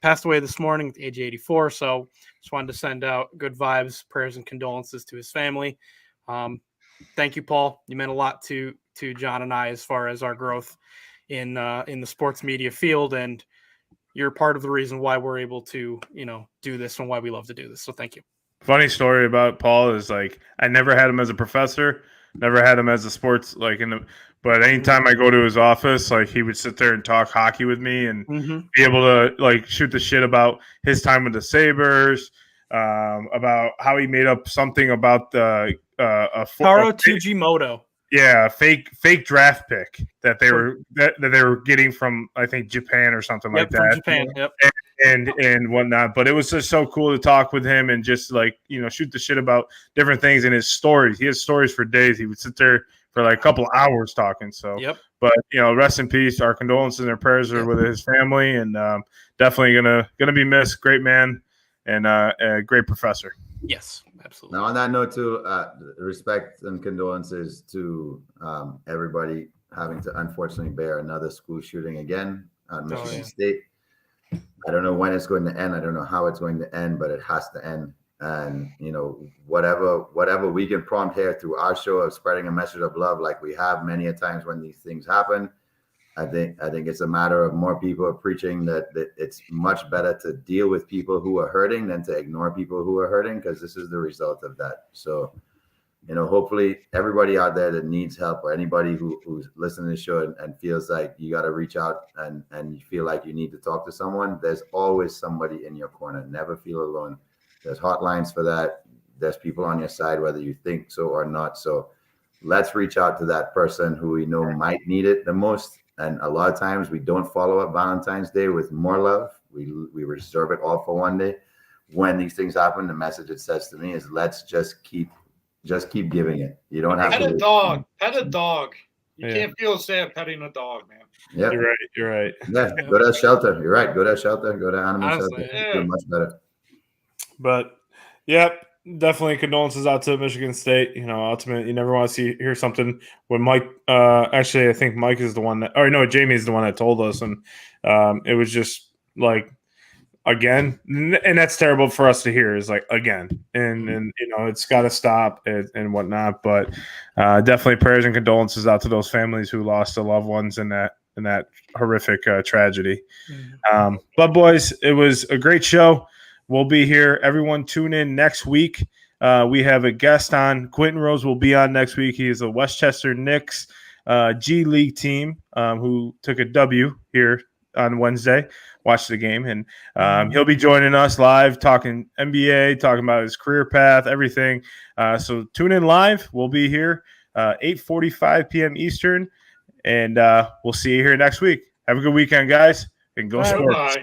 passed away this morning at the age of 84. So just wanted to send out good vibes, prayers, and condolences to his family. Thank you, Paul. You meant a lot to John and I as far as our growth in the sports media field, and you're part of the reason why we're able to do this and why we love to do this. So thank you. funny story about Paul is like I never had him as a professor, never had him as a sports but anytime I go to his office, like he would sit there and talk hockey with me and be able to like shoot the shit about his time with the Sabres, about how he made up something about the Taro Tujimoto. Yeah, fake draft pick that they were getting from I think Japan or something like that. From Japan. Yep. And whatnot. But it was just so cool to talk with him and just like shoot the shit about different things and his stories. He has stories for days. He would sit there for like a couple of hours talking. So, but rest in peace. Our condolences and our prayers are with his family, and definitely gonna be missed. Great man and a great professor. Yes, absolutely. Now, on that note, too, respect and condolences to everybody having to unfortunately bear another school shooting again at Michigan State. I don't know when it's going to end. I don't know how it's going to end, but it has to end. And whatever we can prompt here through our show of spreading a message of love, like we have many a times when these things happen. I think it's a matter of more people preaching that it's much better to deal with people who are hurting than to ignore people who are hurting, because this is the result of that. So, hopefully everybody out there that needs help, or anybody who's listening to the show and feels like you got to reach out and you feel like you need to talk to someone, there's always somebody in your corner. Never feel alone. There's hotlines for that. There's people on your side, whether you think so or not. So let's reach out to that person who we know might need it the most. And a lot of times we don't follow up Valentine's Day with more love. We reserve it all for one day. When these things happen, the message it says to me is, let's just keep giving it. You don't have Pet to a dog. Pet a dog. You Yeah. can't feel sad petting a dog, man. Yep. You're right. Yeah. Go to a shelter. You're right. Go to a shelter. Go to animal Honestly, shelter. yeah. Feel much better. But yep, definitely condolences out to Michigan State. Ultimately, you never want to hear something when Mike. Actually, I think Mike is the one that, or no, Jamie is the one that told us, and it was just like, again, and that's terrible for us to hear. Is like, again, and it's got to stop and whatnot. But definitely prayers and condolences out to those families who lost their loved ones in that horrific tragedy. But boys, it was a great show. We'll be here. Everyone tune in next week. We have a guest on. Quentin Rose will be on next week. He is a Westchester Knicks G League team who took a W here on Wednesday. Watched the game, and he'll be joining us live, talking NBA, talking about his career path, everything. So tune in live. We'll be here 8:45 p.m. Eastern, and we'll see you here next week. Have a good weekend, guys, and go Sports. Bye.